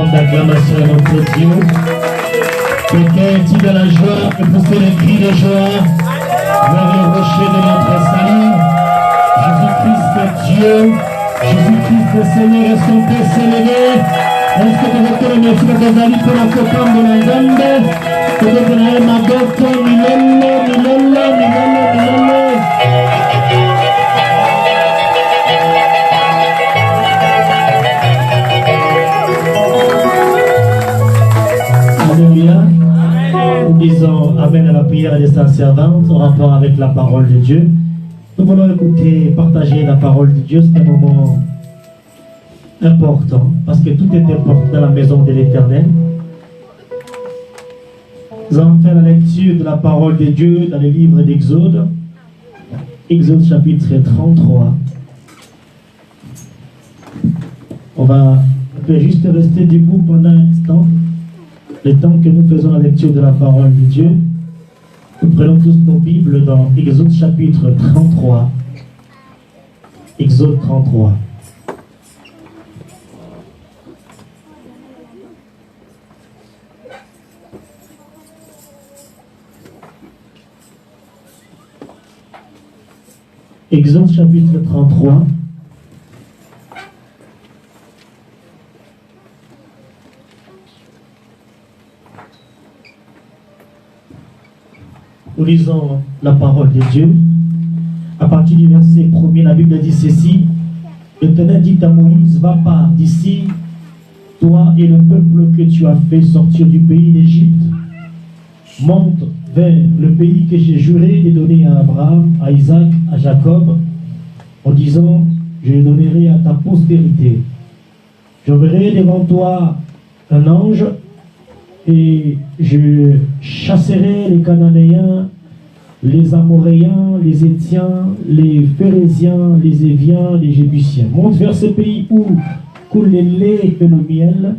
forme d'acclamation à notre Dieu. Quelqu'un est-il de la joie et pousser les cris de joie vers le rocher de notre salut. Jésus-Christ est Dieu. Jésus-Christ est Seigneur. Est-ce qu'on peut s'élever? Est-ce que vous êtes remercié de vos amis pour la copan de la gambe? Que vous êtes ma goto, milolo. Alléluia. Nous disons Amen à la prière des saints servantes en rapport avec la parole de Dieu. Nous voulons écouter, partager la parole de Dieu. C'est un moment important parce que tout est important dans la maison de l'Éternel. Nous allons faire la lecture de la parole de Dieu dans le livre d'Exode. Exode chapitre 33. On peut juste rester debout pendant un instant. Le temps que nous faisons la lecture de la parole de Dieu, nous prenons tous nos Bibles dans Exode chapitre 33. Exode 33. Exode chapitre 33. Nous lisons la parole de Dieu. À partir du verset 1er, la Bible dit ceci. L'Éternel dit à Moïse, va pas d'ici, toi et le peuple que tu as fait sortir du pays d'Égypte. Monte vers le pays que j'ai juré de donner à Abraham, à Isaac, à Jacob, en disant, je le donnerai à ta postérité. J'enverrai devant toi un ange et je chasserai les Cananéens, les Amoréens, les Étiens, les Phérésiens, les Éviens, les Jébusiens. Monte vers ce pays où coule le lait et le miel,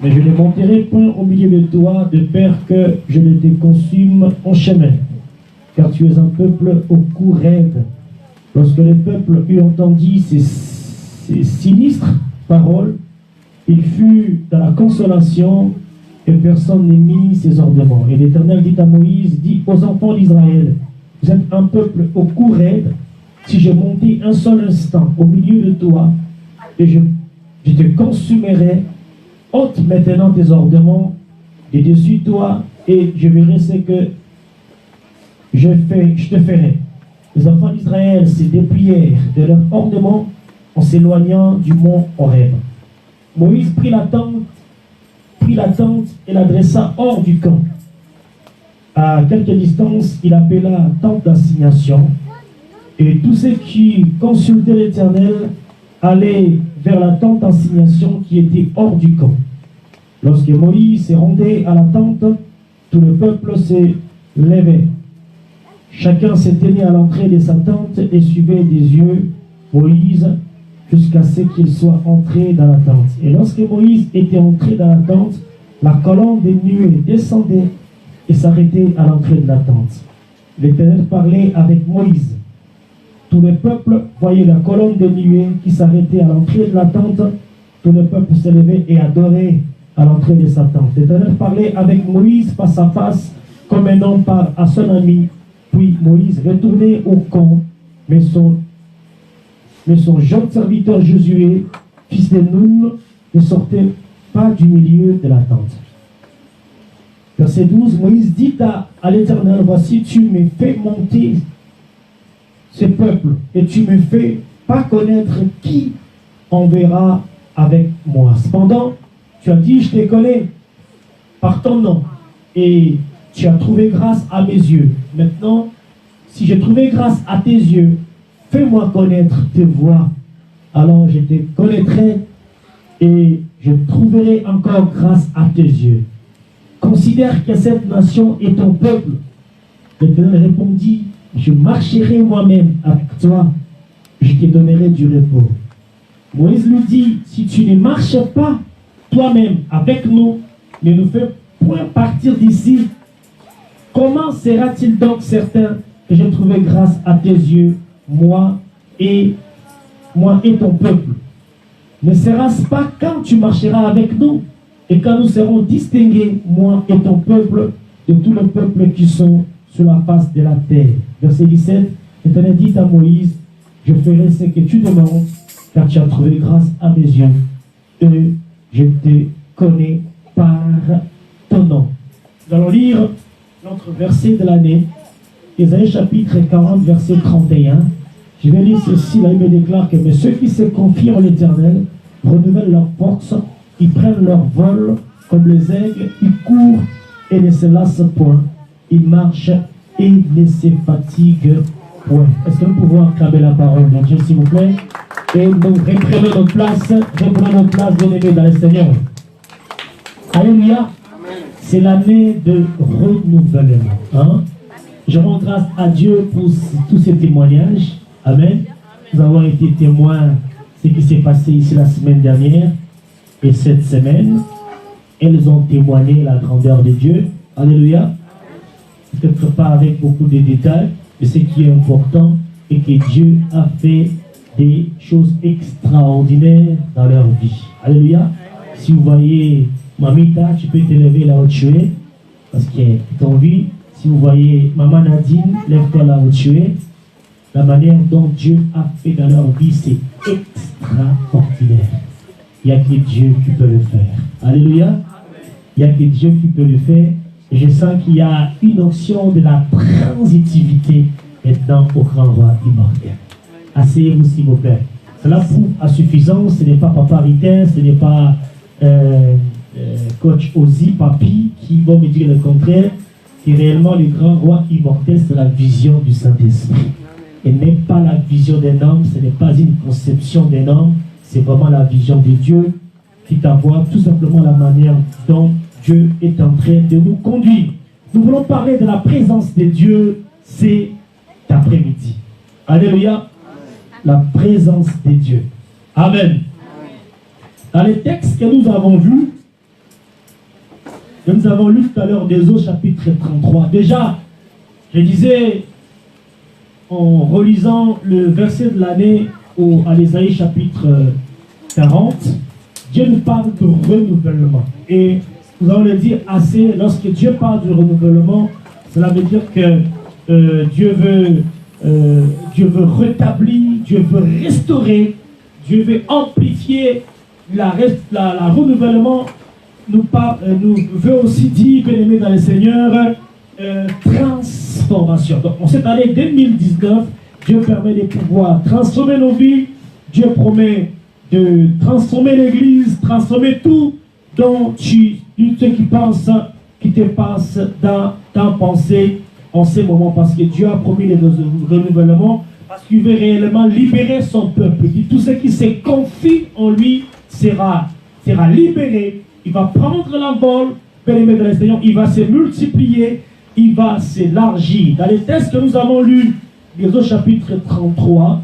mais je ne monterai point au milieu de toi, de peur que je ne te consume en chemin, car tu es un peuple au cou raide. Lorsque le peuple eut entendu ces sinistres paroles, il fut dans la consolation et personne n'émit ses ornements. Et l'Éternel dit à Moïse, dit aux enfants d'Israël, vous êtes un peuple au cou raide, si je montais un seul instant au milieu de toi, et je te consumerai, ôte maintenant tes ornements et dessus toi, et je verrai ce que je te ferai. Les enfants d'Israël se déplièrent de leurs ornements en s'éloignant du mont Horeb. Moïse prit la tente et la dressa hors du camp. À quelque distance, il appela tente d'assignation, et tous ceux qui consultaient l'Éternel allaient vers la tente d'assignation qui était hors du camp. Lorsque Moïse se rendait à la tente, tout le peuple se levait. Chacun se tenait à l'entrée de sa tente et suivait des yeux Moïse jusqu'à ce qu'il soit entré dans la tente. Et lorsque Moïse était entré dans la tente, la colonne des nuées descendait et s'arrêtait à l'entrée de la tente. L'Éternel parlait avec Moïse. Tout le peuple voyait la colonne de nuée qui s'arrêtait à l'entrée de la tente. Tout le peuple se levait et adorait à l'entrée de sa tente. L'Éternel parlait avec Moïse face à face, comme un homme parle à son ami. Puis Moïse retournait au camp, mais son jeune serviteur Josué, fils de Nun, ne sortait pas du milieu de la tente. Verset 12, Moïse dit à l'Éternel, voici, tu me fais monter ce peuple, et tu me fais pas connaître qui enverra avec moi. Cependant, tu as dit, je te connais par ton nom, et tu as trouvé grâce à mes yeux. Maintenant, si j'ai trouvé grâce à tes yeux, fais-moi connaître tes voies. Alors je te connaîtrai et je trouverai encore grâce à tes yeux. Considère que cette nation est ton peuple. L'Éternel répondit, je marcherai moi-même avec toi, je te donnerai du repos. Moïse lui dit, si tu ne marches pas toi-même avec nous, ne nous fais point partir d'ici. Comment sera-t-il donc certain que j'ai trouvé grâce à tes yeux, moi et ton peuple? Ne sera-ce pas quand tu marcheras avec nous Et quand nous serons distingués, moi et ton peuple, de tous les peuples qui sont sur la face de la terre. Verset 17, l'Éternel dit à Moïse, je ferai ce que tu demandes, car tu as trouvé grâce à mes yeux, et je te connais par ton nom. Nous allons lire notre verset de l'année, Ésaïe chapitre 40, verset 31. Je vais lire ceci, la Bible déclare que mais ceux qui se confient en l'Éternel renouvellent leur force, ils prennent leur vol comme les aigles, ils courent et ne se lassent point, ils marchent et ne se fatiguent point. Est-ce que nous pouvons acclamer la parole de Dieu, s'il vous plaît? Et nous reprenons notre place, bien-aimés dans le Seigneur. Alléluia. C'est l'année de renouvellement. Hein? Je rends grâce à Dieu pour tous ces témoignages. Amen. Nous avons été témoins de ce qui s'est passé ici la semaine dernière et cette semaine. Elles ont témoigné la grandeur de Dieu. Alléluia. Peut-être pas avec beaucoup de détails, mais ce qui est important est que Dieu a fait des choses extraordinaires dans leur vie. Alléluia. Si vous voyez Mamita, tu peux t'élever là où tu es, parce que ton vie. Si vous voyez Maman Nadine, lève-toi là où tu es. La manière dont Dieu a fait dans leur vie, c'est extraordinaire. Il n'y a que Dieu qui peut le faire. Alléluia. Il n'y a que Dieu qui peut le faire. Et je sens qu'il y a une option de la transitivité maintenant au grand roi immortel. Asseyez-vous s'il vous plaît. Cela prouve à suffisance. Ce n'est pas Papa Ritin, ce n'est pas Coach Ozzy, Papi, qui vont me dire le contraire. Et réellement, le grand roi immortel, c'est la vision du Saint-Esprit. Et n'est pas la vision d'un homme, ce n'est pas une conception d'un homme, c'est vraiment la vision de Dieu qui t'envoie tout simplement la manière dont Dieu est en train de nous conduire. Nous voulons parler de la présence de Dieu cet après-midi. Alléluia. La présence de Dieu. Amen. Dans les textes que nous avons vus, que nous avons lu tout à l'heure d'Exode chapitre 33. Déjà, je disais, en relisant le verset de l'année à l'Ésaïe chapitre 40, Dieu nous parle de renouvellement. Et nous allons le dire assez, lorsque Dieu parle de renouvellement, cela veut dire que Dieu veut rétablir, Dieu veut restaurer, Dieu veut amplifier la renouvellement. Nous veut aussi dire, bien-aimés dans le Seigneur, transformation. Donc, en cette année 2019, Dieu permet de pouvoir transformer nos vies. Dieu promet de transformer l'Église, transformer tout dont ce qui te passe dans ta pensée en ces moments. Parce que Dieu a promis le renouvellement, parce qu'il veut réellement libérer son peuple. Et tout ce qui se confie en lui sera libéré. Il va prendre l'envol, bien-aimé de Seigneur, il va se multiplier, il va s'élargir. Dans les textes que nous avons lus, Exode chapitre 33,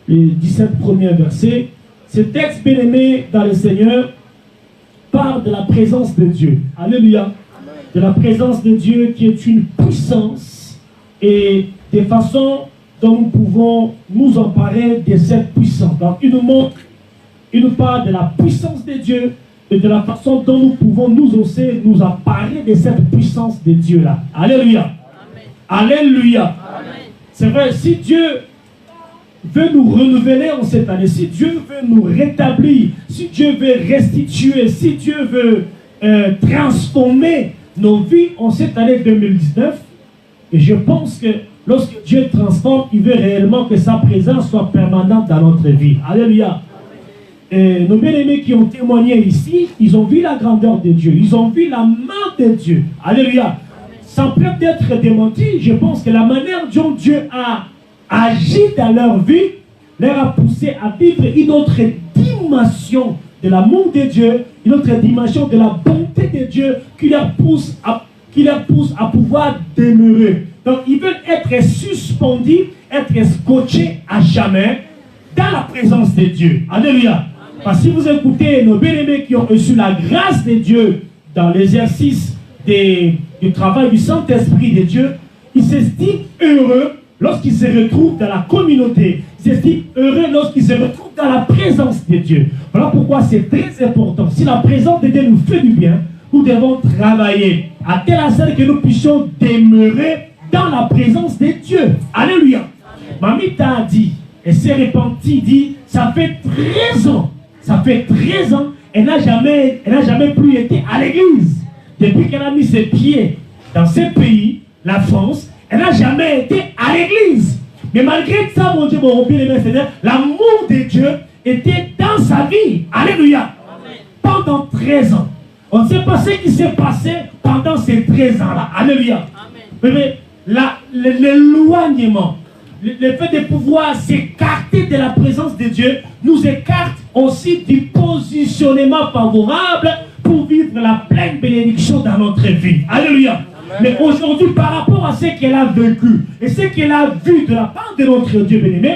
les 17 premiers versets, ce texte, bien-aimé dans le Seigneur, parle de la présence de Dieu. Alléluia. De la présence de Dieu qui est une puissance et des façons dont nous pouvons nous emparer de cette puissance. Donc, il nous parle de la puissance de Dieu, et de la façon dont nous pouvons nous oser nous emparer de cette puissance de Dieu-là. Alléluia. Amen. Alléluia. C'est vrai, si Dieu veut nous renouveler en cette année, si Dieu veut nous rétablir, si Dieu veut restituer, si Dieu veut transformer nos vies en cette année 2019, et je pense que lorsque Dieu transforme, il veut réellement que sa présence soit permanente dans notre vie. Alléluia. Et nos bien-aimés qui ont témoigné ici, ils ont vu la grandeur de Dieu, ils ont vu la main de Dieu. Alléluia. Sans peut-être démenti, je pense que la manière dont Dieu a agi dans leur vie leur a poussé à vivre une autre dimension de l'amour de Dieu, une autre dimension de la bonté de Dieu qui leur pousse à pouvoir demeurer. Donc ils veulent être suspendus, être scotchés à jamais dans la présence de Dieu. Alléluia. Parce que si vous écoutez nos bien-aimés qui ont reçu la grâce de Dieu dans l'exercice du travail du Saint-Esprit de Dieu, ils s'estiment heureux lorsqu'ils se retrouvent dans la communauté. Ils c'est si heureux lorsqu'il se retrouve dans la présence de Dieu. Voilà pourquoi c'est très important. Si la présence de Dieu nous fait du bien, nous devons travailler à telle enseigne que nous puissions demeurer dans la présence de Dieu. Alléluia. Mamita a dit, et s'est repentie, dit, ça fait 13 ans. Ça fait 13 ans, elle n'a jamais plus été à l'église. Depuis qu'elle a mis ses pieds dans ce pays, la France, elle n'a jamais été à l'église. Mais malgré ça, mon Dieu, mon bien-aimé Seigneur, l'amour de Dieu était dans sa vie. Alléluia. Amen. Pendant 13 ans. On ne sait pas ce qui s'est passé pendant ces 13 ans-là. Alléluia. Mais l'éloignement, le fait de pouvoir s'écarter de la présence de Dieu, nous écarte aussi du positionnement favorable pour vivre la pleine bénédiction dans notre vie. Alléluia. Mais aujourd'hui, par rapport à ce qu'elle a vécu et ce qu'elle a vu de la part de notre Dieu bien-aimé,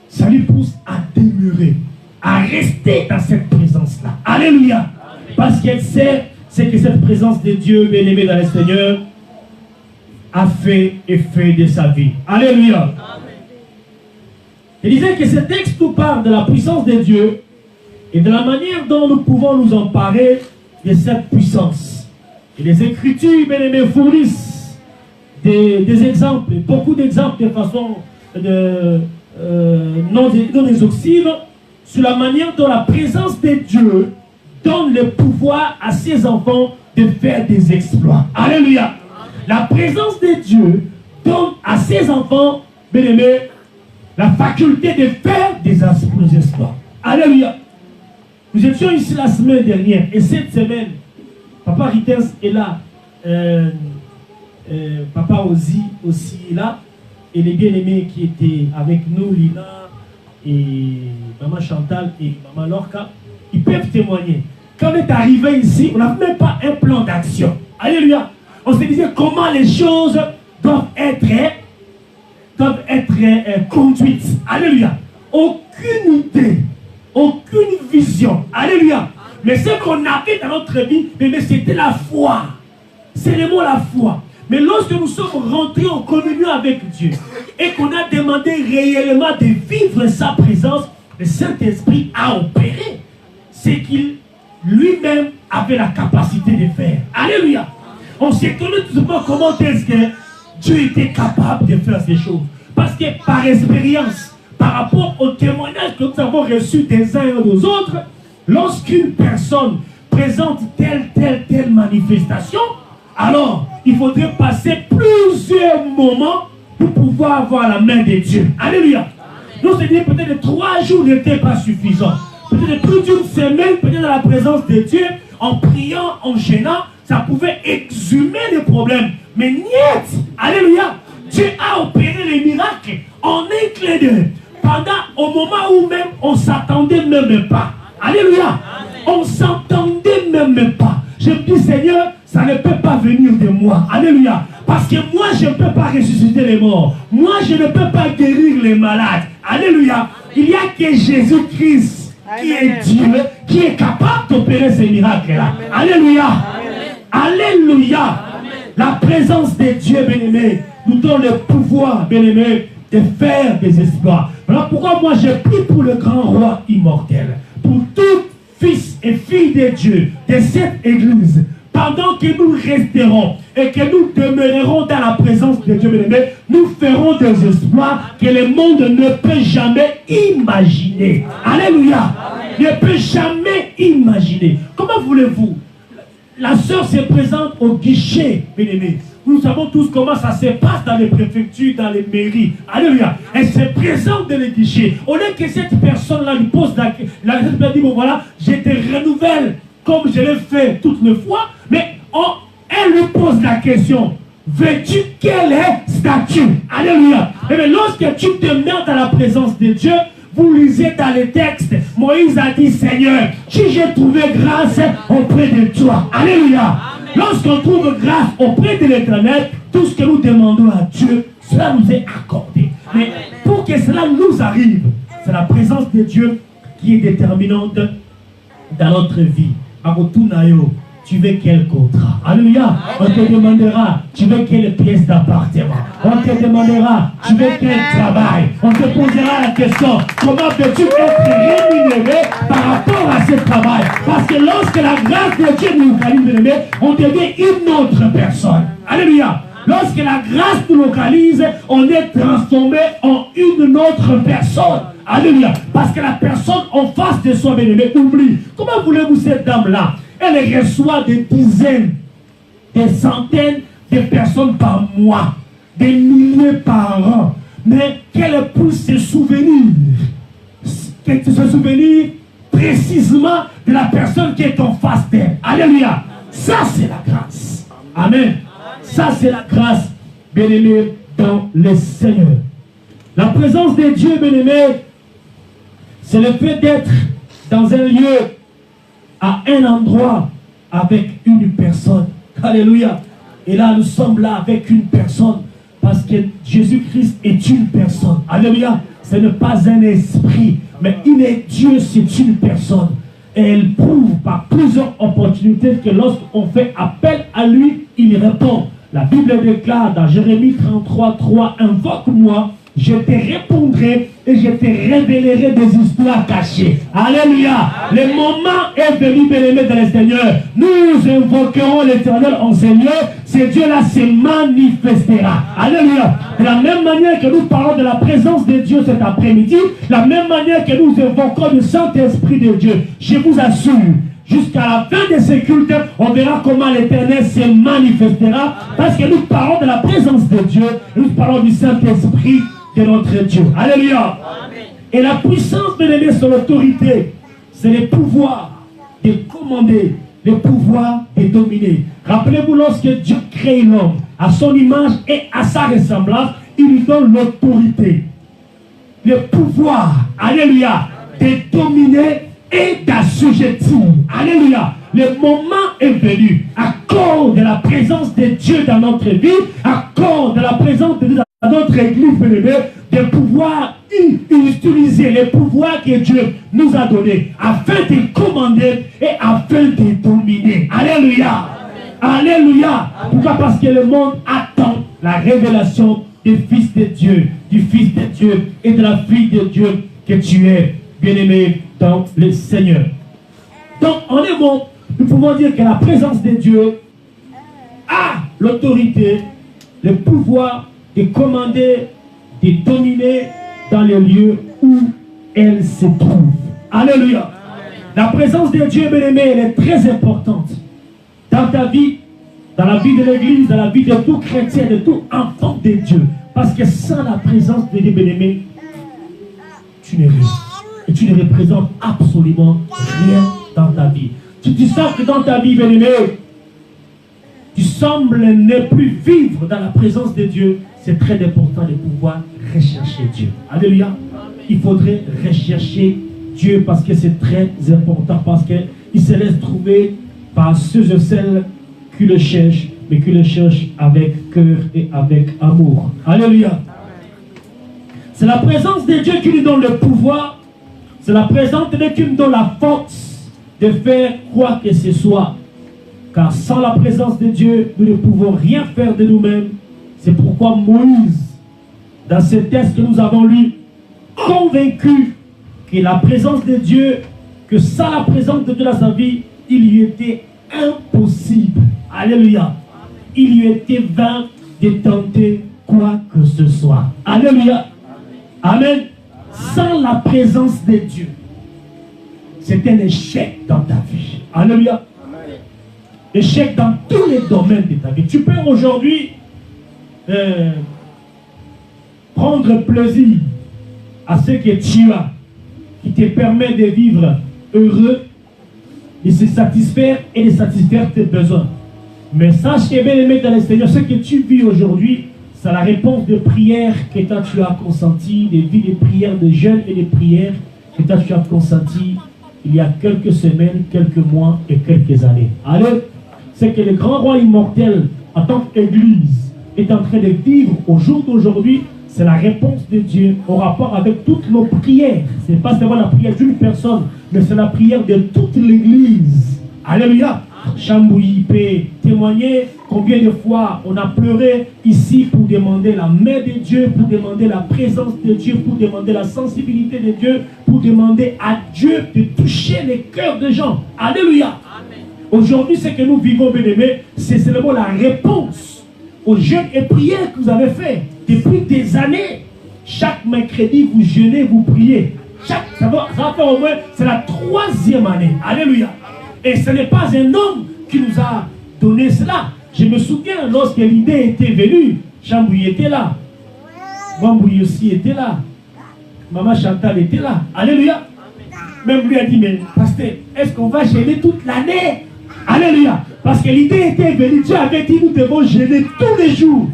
ça lui pousse à demeurer, à rester dans cette présence-là. Alléluia. Parce qu'elle sait ce que cette présence de Dieu bien-aimé dans le Seigneur a fait et fait de sa vie. Alléluia. Il disait que ce texte nous parle de la puissance de Dieu et de la manière dont nous pouvons nous emparer de cette puissance. Et les Écritures, bien aimés, fournissent des exemples, beaucoup d'exemples de façon non exhaustive sur la manière dont la présence de Dieu donne le pouvoir à ses enfants de faire des exploits. Alléluia. La présence de Dieu donne à ses enfants, bien aimés, la faculté de faire des exploits. Alléluia. Nous étions ici la semaine dernière et cette semaine, Papa Ritens est là, Papa Ozi aussi est là, et les bien-aimés qui étaient avec nous, Lina et Maman Chantal et Maman Lorca, ils peuvent témoigner. Quand on est arrivé ici, on n'a même pas un plan d'action. Alléluia. On se disait comment les choses doivent être conduites. Alléluia. Aucune idée, aucune vision. Alléluia. Mais ce qu'on avait dans notre vie, mais c'était la foi. C'est le mot la foi. Mais lorsque nous sommes rentrés en communion avec Dieu et qu'on a demandé réellement de vivre sa présence, le Saint-Esprit a opéré ce qu'il lui-même avait la capacité de faire. Alléluia. On s'étonne tout simplement comment est-ce que Dieu était capable de faire ces choses. Parce que par expérience, par rapport au témoignage que nous avons reçu des uns et des autres, lorsqu'une personne présente telle manifestation, alors il faudrait passer plusieurs moments pour pouvoir avoir la main de Dieu. Alléluia. Nous se disons peut-être 3 jours n'étaient pas suffisants. Peut-être plus d'une semaine, peut-être dans la présence de Dieu, en priant, en gênant, ça pouvait exhumer les problèmes. Mais niet, alléluia, Dieu a opéré les miracles en un clin d'œil. Pendant, au moment où même on ne s'attendait même pas. Alléluia. On ne s'entendait même pas. Je me dis, Seigneur, ça ne peut pas venir de moi. Alléluia. Parce que moi, je ne peux pas ressusciter les morts. Moi, je ne peux pas guérir les malades. Alléluia. Il n'y a que Jésus-Christ qui est Dieu, qui est capable d'opérer ces miracles-là. Alléluia. Alléluia. La présence de Dieu, bien-aimé, nous donne le pouvoir, bien-aimé, de faire des exploits. Voilà pourquoi moi, je prie pour le grand roi immortel. Pour tout fils et fille de Dieu de cette église, pendant que nous resterons et que nous demeurerons dans la présence de Dieu, bien-aimé, nous ferons des exploits que le monde ne peut jamais imaginer. Alléluia. Ne peut jamais imaginer. Comment voulez-vous? La sœur se présente au guichet, bien-aimé. Nous savons tous comment ça se passe dans les préfectures, dans les mairies. Alléluia. Elle se présente dans les guichets. Au lieu que cette personne-là lui pose la question, dit, bon voilà, je te renouvelle comme je l'ai fait toutes les fois, mais elle lui pose la question, veux-tu quel est statut? Alléluia. Et bien lorsque tu te mets dans la présence de Dieu, vous lisez dans les textes, Moïse a dit, Seigneur, si j'ai trouvé grâce auprès de toi. Alléluia. Lorsqu'on trouve grâce auprès de l'Éternel, tout ce que nous demandons à Dieu, cela nous est accordé. Mais pour que cela nous arrive, c'est la présence de Dieu qui est déterminante dans notre vie. tu veux quel contrat? Alléluia. On te demandera, tu veux quelle pièce d'appartement? On te demandera, tu veux quel travail? On te posera la question, comment peux-tu être rémunéré par rapport à ce travail? Parce que lorsque la grâce de Dieu nous localise, on devient une autre personne. Alléluia. Lorsque la grâce nous localise, on est transformé en une autre personne. Alléluia. Parce que la personne en face de soi, bien-aimé, oublie. Comment voulez-vous cette dame-là? Elle reçoit des dizaines, des centaines de personnes par mois, des milliers par an. Mais qu'elle puisse se souvenir précisément de la personne qui est en face d'elle. Alléluia. Ça, c'est la grâce. Amen. Ça, c'est la grâce, bien-aimé, dans le Seigneur. La présence de Dieu, bien-aimé, c'est le fait d'être dans un lieu, à un endroit, avec une personne. Alléluia. Et là, nous sommes là avec une personne, parce que Jésus-Christ est une personne. Alléluia. Ce n'est pas un esprit, mais il est Dieu, c'est une personne. Et elle prouve par plusieurs opportunités que lorsqu'on fait appel à lui, il répond. La Bible déclare dans Jérémie 33, 3, invoque-moi, je te répondrai et je te révélerai des histoires cachées. Alléluia. Le moment est venu, bien-aimé dans le Seigneur. Nous invoquerons l'Éternel en Seigneur. Ce Dieu-là se manifestera. Alléluia. De la même manière que nous parlons de la présence de Dieu cet après-midi, la même manière que nous invoquons le Saint-Esprit de Dieu, je vous assure, jusqu'à la fin de ce culte, on verra comment l'Éternel se manifestera, parce que nous parlons de la présence de Dieu, nous parlons du Saint-Esprit de notre Dieu. Alléluia. Amen. Et la puissance de l'aimer sur l'autorité, c'est le pouvoir de commander, le pouvoir de dominer. Rappelez-vous, lorsque Dieu crée l'homme à son image et à sa ressemblance, il lui donne l'autorité, le pouvoir, alléluia, de dominer et d'assujettir. Alléluia. Le moment est venu, à cause de la présence de Dieu dans notre vie, à cause de la présence de Dieu dans notre église, de pouvoir utiliser les pouvoirs que Dieu nous a donnés afin de commander et afin de dominer. Alléluia. Alléluia. Pourquoi? Parce que le monde attend la révélation du Fils de Dieu, et de la fille de Dieu que tu es, bien-aimé dans le Seigneur. Donc, en un mot, nous pouvons dire que la présence de Dieu a l'autorité, le pouvoir de commander, de dominer dans les lieux où elle se trouve. Alléluia. La présence de Dieu, bien-aimé, elle est très importante dans ta vie, dans la vie de l'Église, dans la vie de tout chrétien, de tout enfant de Dieu. Parce que sans la présence de Dieu, bien-aimé, tu n'es rien. Et tu ne représentes absolument rien dans ta vie. Tu sens que dans ta vie, bien-aimé, tu sembles ne plus vivre dans la présence de Dieu. C'est très important de pouvoir rechercher Dieu. Alléluia. Il faudrait rechercher Dieu parce que c'est très important. Parce qu'il se laisse trouver par ceux et celles qui le cherchent, mais qui le cherchent avec cœur et avec amour. Alléluia. C'est la présence de Dieu qui lui donne le pouvoir. C'est la présence de Dieu qui nous donne la force de faire quoi que ce soit. Car sans la présence de Dieu, nous ne pouvons rien faire de nous-mêmes. C'est pourquoi Moïse, dans ce texte que nous avons lu, convaincu que la présence de Dieu, que sans la présence de Dieu dans sa vie, il lui était impossible. Alléluia. Il lui était vain de tenter quoi que ce soit. Alléluia. Amen. Sans la présence de Dieu, c'est un échec dans ta vie. Alléluia. Échec dans tous les domaines de ta vie. Tu peux aujourd'hui prendre plaisir à ce que tu as, qui te permet de vivre heureux, de se satisfaire et de satisfaire tes besoins. Mais sache que, bien aimé dans le Seigneur, ce que tu vis aujourd'hui, c'est la réponse de prières que toi tu as consenti, des vies de prières de jeûne et de prières que toi tu as consenti il y a quelques semaines, quelques mois et quelques années. Alors, c'est que le grand roi immortel, en tant qu'Église, est en train de vivre au jour d'aujourd'hui. C'est la réponse de Dieu au rapport avec toutes nos prières. Ce n'est pas seulement la prière d'une personne, mais c'est la prière de toute l'Église. Alléluia. Chambouilly peut témoigner combien de fois on a pleuré ici pour demander la main de Dieu, pour demander la présence de Dieu, pour demander la sensibilité de Dieu, pour demander à Dieu de toucher les cœurs des gens. Alléluia. Aujourd'hui, ce que nous vivons, bien-aimés, c'est seulement la réponse aux jeûnes et prières que vous avez fait depuis des années. Chaque mercredi, vous jeûnez, vous priez. Ça va faire au moins, c'est la 3e année. Alléluia. Et ce n'est pas un homme qui nous a donné cela. Je me souviens, lorsque l'idée était venue, Chambouilly était là. Bambouille aussi était là. Maman Chantal était là. Alléluia. Même lui a dit, mais pasteur, est-ce qu'on va jeûner toute l'année? Alléluia. Parce que l'idée était venue. Dieu avait dit, nous devons jeûner tous les jours.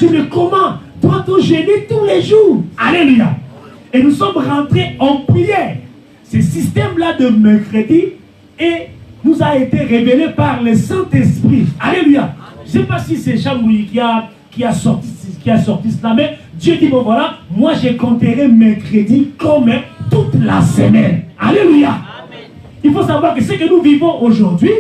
Je dis, mais comment doit-on jeûner tous les jours? Alléluia. Et nous sommes rentrés en prière. Ce système-là de mercredi nous a été révélé par le Saint-Esprit. Alléluia. Je ne sais pas si c'est Chambouilly qui a sorti cela, mais Dieu dit, bon voilà, moi je compterai mercredi comme toute la semaine. Alléluia. Amen. Il faut savoir que ce que nous vivons aujourd'hui,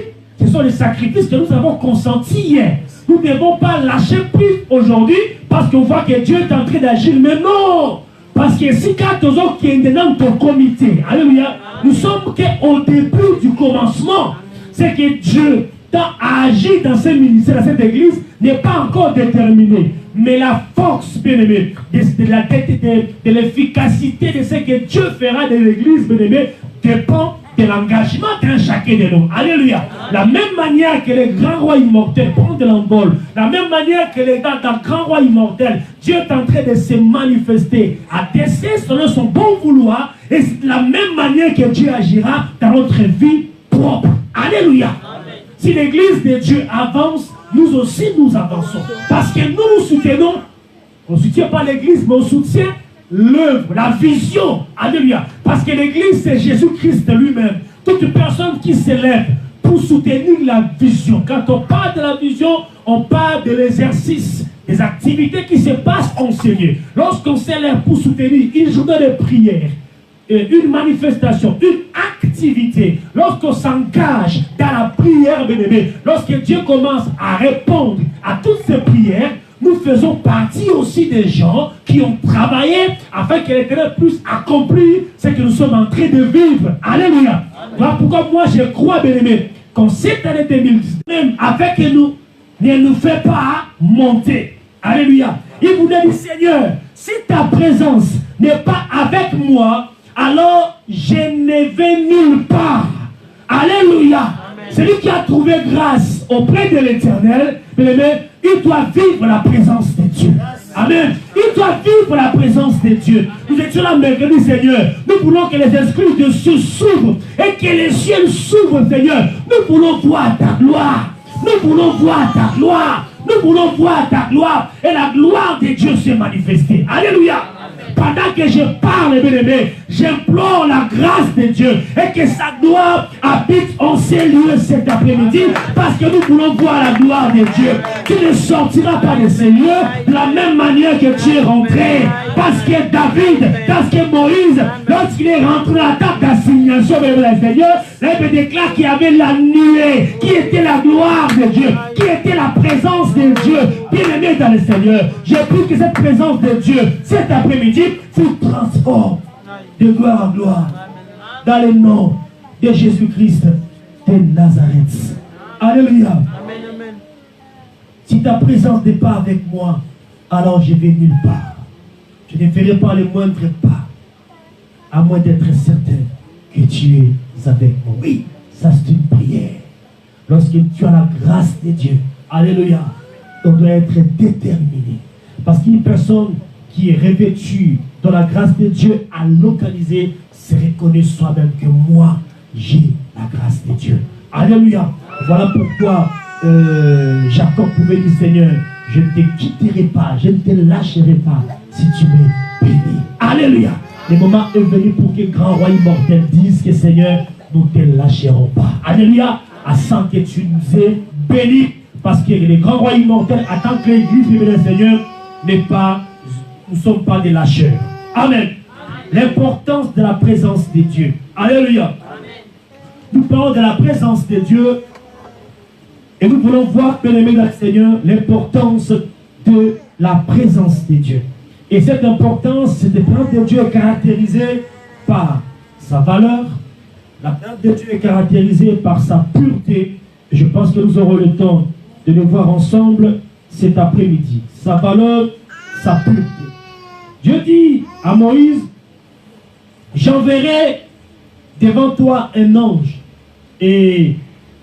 ce sont les sacrifices que nous avons consentis hier. Nous ne devons pas lâcher prise aujourd'hui parce qu'on voit que Dieu est en train d'agir. Mais non! Parce que si quand qui est dans ton comité, alléluia, nous sommes qu'au début du commencement. C'est que Dieu a agi dans ce ministère, dans cette église, n'est pas encore déterminé. Mais la force, bien-aimé, de l'efficacité de ce que Dieu fera de l'église, bien-aimé, dépend de l'engagement d'un chacun de nous. Alléluia. La même manière que les grands rois immortels prennent de l'envol, la même manière que les grands rois immortels, Dieu est en train de se manifester, à tester selon son bon vouloir, et c'est de la même manière que Dieu agira dans notre vie propre. Alléluia. Amen. Si l'église de Dieu avance, nous aussi nous avançons. Parce que nous soutenons, on ne soutient pas l'église, mais on soutient l'œuvre, la vision. Alléluia. Parce que l'église, c'est Jésus-Christ lui-même. Toute personne qui s'élève pour soutenir la vision. Quand on parle de la vision, on parle de l'exercice, des activités qui se passent en sérieux. Lorsqu'on s'élève pour soutenir une journée de prière, une manifestation, une activité, lorsqu'on s'engage dans la prière, bien-aimé, lorsque Dieu commence à répondre à toutes ces prières, nous faisons partie aussi des gens qui ont travaillé afin que l'Éternel puisse accomplir ce que nous sommes en train de vivre. Alléluia. Voilà pourquoi moi je crois, bien-aimé, qu'en cette année 2019, même avec nous, ne nous fait pas monter. Alléluia. Il vous dit, Seigneur, si ta présence n'est pas avec moi, alors je ne vais nulle part. Alléluia. Celui qui a trouvé grâce auprès de l'Éternel, il doit vivre la présence de Dieu. Amen. Il doit vivre la présence de Dieu. Nous étions là mercredi, Seigneur. Nous voulons que les esprits de Dieu s'ouvrent et que les cieux s'ouvrent, Seigneur. Nous voulons voir ta gloire. Nous voulons voir ta gloire. Nous voulons voir ta gloire. Et la gloire de Dieu se manifester. Alléluia. Pendant que je parle, bien-aimé, j'implore la grâce de Dieu et que sa gloire habite en ces lieux cet après-midi parce que nous voulons voir la gloire de Dieu. Tu ne sortiras pas de ces lieux de la même manière que tu es rentré. Parce que David, parce que Moïse, lorsqu'il est rentré à la table d'assignation vers le Seigneur, il déclare qu'il y avait la nuée, qui était la gloire de Dieu, qui était la présence de Dieu. Bien-aimé dans le Seigneur, j'ai pris que cette présence de Dieu, cet après-midi, vous transforme de gloire en gloire dans le nom de Jésus-Christ de Nazareth. Alléluia. Si ta présence n'est pas avec moi, alors je vais nulle part. Je ne ferai pas le moindre pas, à moins d'être certain que tu es avec moi. Oui, ça c'est une prière. Lorsque tu as la grâce de Dieu, alléluia, on doit être déterminé. Parce qu'une personne qui est revêtue dans la grâce de Dieu à localiser, se reconnaît soi-même que moi, j'ai la grâce de Dieu. Alléluia. Voilà pourquoi Jacob pouvait dire, Seigneur, je ne te quitterai pas, je ne te lâcherai pas si tu me bénis. Alléluia. Le moment est venu pour que grand roi immortel dise que Seigneur, nous ne te lâcherons pas. Alléluia. Afin que tu nous aies bénis. Parce que les grands rois immortels attendent que l'église du Seigneur n'est pas, nous ne sommes pas des lâcheurs. Amen. L'importance de la présence de Dieu. Alléluia. Nous parlons de la présence de Dieu Et nous voulons voir, bien-aimés dans le Seigneur, l'importance de la présence de Dieu. Et cette importance, cette présence de Dieu est caractérisée par sa valeur. La présence de Dieu est caractérisée par sa pureté. Et je pense que nous aurons le temps de le voir ensemble cet après-midi. Sa valeur, sa pureté. Dieu dit à Moïse, j'enverrai devant toi un ange et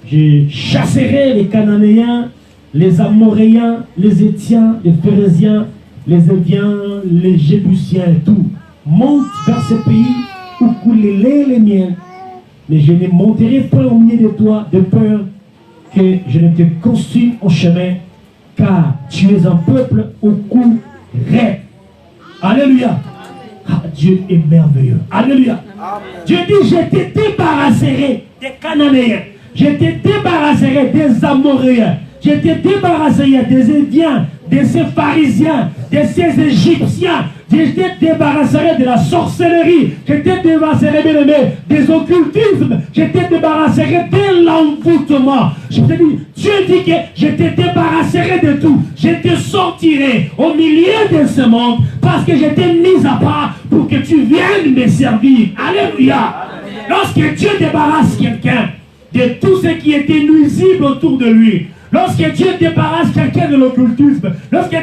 je chasserai les Cananéens, les Amoréens, les Étiens, les Phérésiens, les Éviens, les Jébusiens, tout. Monte vers ce pays où coulent les laits et les miels, mais je ne monterai pas au milieu de toi de peur que je ne te consume en chemin, car tu es un peuple au cou raide. Alléluia. Ah, Dieu est merveilleux. Alléluia. Amen. Dieu dit, je te débarrasserai des Cananéens. Je te débarrasserai des Amoréens. Je te débarrasserai des Éviens, de ces pharisiens, de ces Égyptiens. Je te débarrasserai de la sorcellerie. Je te débarrasserai, bien aimé, des occultismes. Je te débarrasserai de l'envoûtement. Je te dis, Dieu dit que je te débarrasserai de tout. Je te sortirai au milieu de ce monde parce que je t'ai mis à part pour que tu viennes me servir. Alléluia. Lorsque Dieu débarrasse quelqu'un de tout ce qui était nuisible autour de lui, lorsque Dieu débarrasse quelqu'un de l'occultisme, lorsque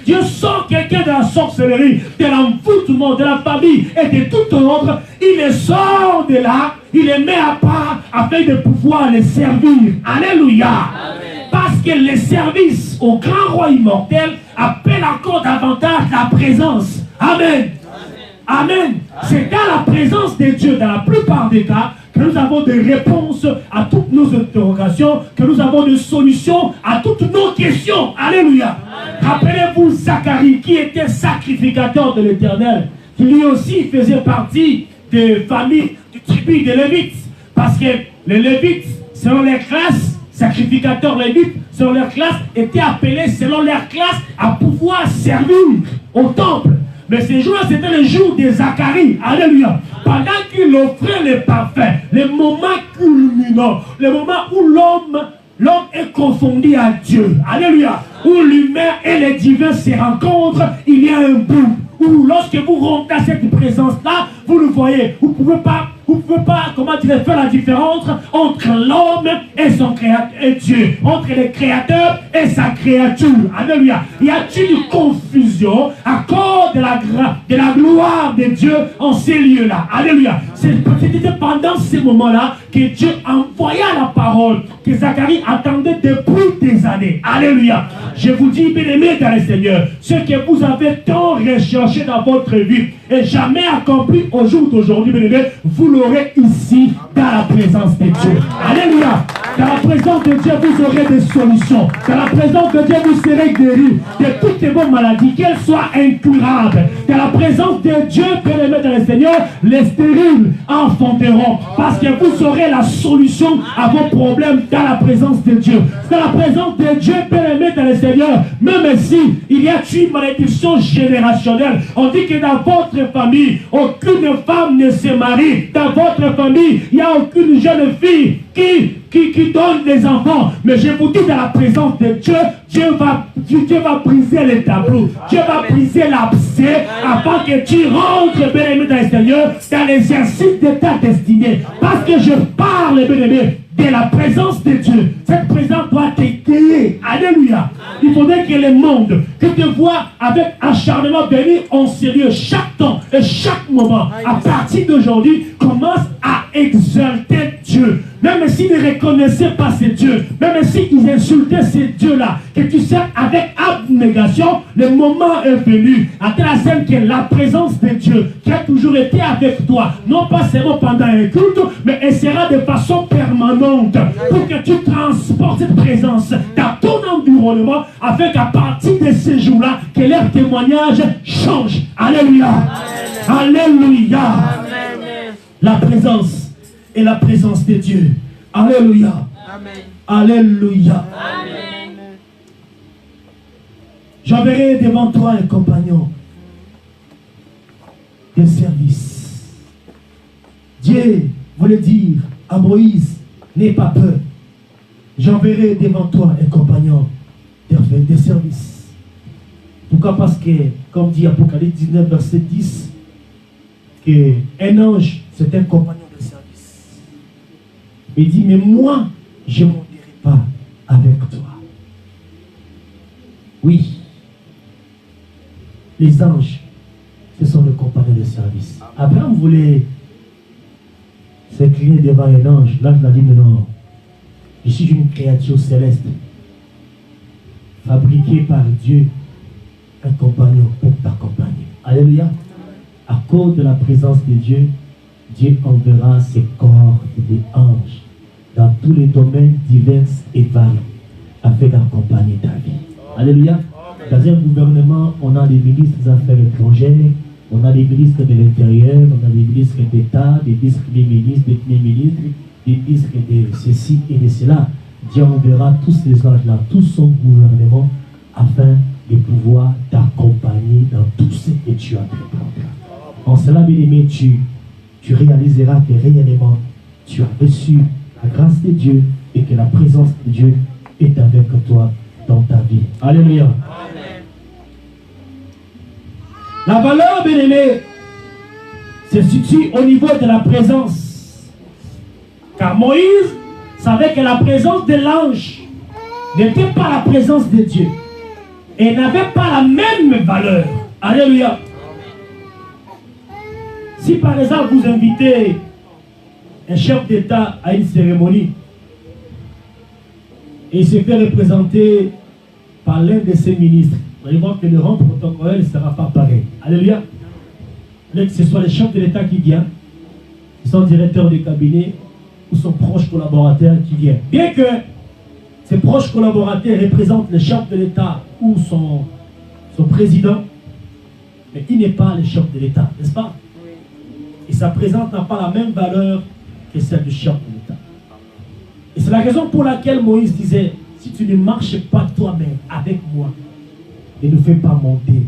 Dieu sort quelqu'un de la sorcellerie, de l'envoûtement, de la famille et de tout autre, il les sort de là, il les met à part afin de pouvoir les servir. Alléluia. Amen. Parce que le service au grand roi immortel appelle encore davantage la présence. Amen. Amen. Amen. C'est dans la présence de Dieu, dans la plupart des cas, que nous avons des réponses à toutes nos interrogations, que nous avons des solutions à toutes nos questions. Alléluia. Rappelez-vous Zacharie, qui était sacrificateur de l'Éternel, qui lui aussi faisait partie des familles du tribu des Lévites. Parce que les Lévites, selon les classes, sacrificateurs Lévites, selon leurs classes, étaient appelés selon leurs classes à pouvoir servir au temple. Mais ces jours-là, c'était le jour de Zacharie. Alléluia. Pendant qu'il offrait les parfums, les moments culminants, les moments où l'homme est confondu à Dieu. Alléluia. Où l'humain et les divins se rencontrent, il y a un bout. Où lorsque vous rentrez à cette présence-là, vous le voyez. Vous ne pouvez pas, comment dire, faire la différence entre l'homme et son créateur, et Dieu, entre le créateur et sa créature. Alléluia. Y a-t-il une confusion à cause de la gloire de Dieu en ces lieux-là? Alléluia. C'était pendant ces moments-là que Dieu envoya la parole que Zacharie attendait depuis des années. Alléluia. Je vous dis, bien-aimés dans le Seigneur, ce que vous avez tant recherché dans votre vie et jamais accompli au jour d'aujourd'hui, bien-aimés, vous l'aurez ici dans la présence de Dieu. Alléluia. Dans la présence de Dieu, vous aurez des solutions. Dans la présence de Dieu, vous serez guéris de toutes vos maladies, qu'elles soient incurables. Dans la présence de Dieu, bien-aimés dans le Seigneur, les stériles enfanteront. Parce que vous aurez la solution à vos problèmes dans la présence de Dieu. Dans la présence de Dieu, bien-aimés dans le Seigneur, même si il y a une malédiction générationnelle, on dit que dans votre famille, aucune femme ne se marie. Dans votre famille, il n'y a aucune jeune fille qui donne des enfants. Mais je vous dis, dans la présence de Dieu, Dieu va briser les tableaux. Dieu va briser l'abcès afin que tu rentres, bien-aimé dans le Seigneur, dans l'exercice de ta destinée. Parce que je parle, bien-aimé, de la présence de Dieu. Cette présence doit t'égayer. Alléluia. Il faudrait que le monde que te voit avec acharnement venir en sérieux chaque temps et chaque moment, à partir d'aujourd'hui, commence à exalter Dieu. Même s'ils ne reconnaissaient pas ces dieux, même s'ils insultaient ces dieux-là, que tu sais avec abnégation, le moment est venu, à telle scène que la présence de Dieu, qui a toujours été avec toi, non pas seulement pendant un culte, mais elle sera de façon permanente, pour que tu transportes cette présence dans ton environnement, afin qu'à partir de ces jours-là, que leur témoignage change. Alléluia. Amen. Alléluia. Amen. La présence et la présence de Dieu. Alléluia. Amen. Alléluia. Amen. J'enverrai devant toi un compagnon de service. Dieu voulait dire à Moïse, n'aie pas peur. j'enverrai devant toi un compagnon des services. Pourquoi? Parce que, comme dit Apocalypse 19, verset 10, qu'un ange, c'est un compagnon de service. Il dit, mais moi, je ne monterai pas avec toi. Oui, les anges, ce sont les compagnons de service. Abraham voulait s'incliner devant un ange. L'ange l'a dit, mais non, je suis une créature céleste, fabriquée par Dieu, un compagnon pour t'accompagner. Alléluia. À cause de la présence de Dieu, Dieu enverra ses corps des anges dans tous les domaines divers et variés afin d'accompagner ta vie. Alléluia. Dans un gouvernement, on a des ministres des Affaires étrangères, on a des ministres de l'Intérieur, on a des ministres d'État, des vice-ministres, des ministres, des ministres de ceci et de cela. Dieu enverra tous ces anges-là, tout son gouvernement, afin de pouvoir t'accompagner dans tout ce que tu as préparé. En cela, bien-aimé, tu réaliseras que réellement, tu as reçu la grâce de Dieu et que la présence de Dieu est avec toi dans ta vie. Alléluia. Amen. La valeur, bien-aimé, se situe au niveau de la présence. Car Moïse savait que la présence de l'ange n'était pas la présence de Dieu. Et n'avait pas la même valeur. Alléluia. Si par exemple vous invitez un chef d'État à une cérémonie et il se fait représenter par l'un de ses ministres, vous allez voir que le rang protocolaire ne sera pas pareil. Alléluia. Que ce soit le chef de l'État qui vient, son directeur de cabinet ou son proche collaborateur qui vient. Bien que ses proches collaborateurs représentent le chef de l'État ou son président, mais il n'est pas le chef de l'État, n'est-ce pas? Et sa présence n'a pas la même valeur que celle du chef de l'État. Et c'est la raison pour laquelle Moïse disait, si tu ne marches pas toi-même avec moi, ne nous fais pas monter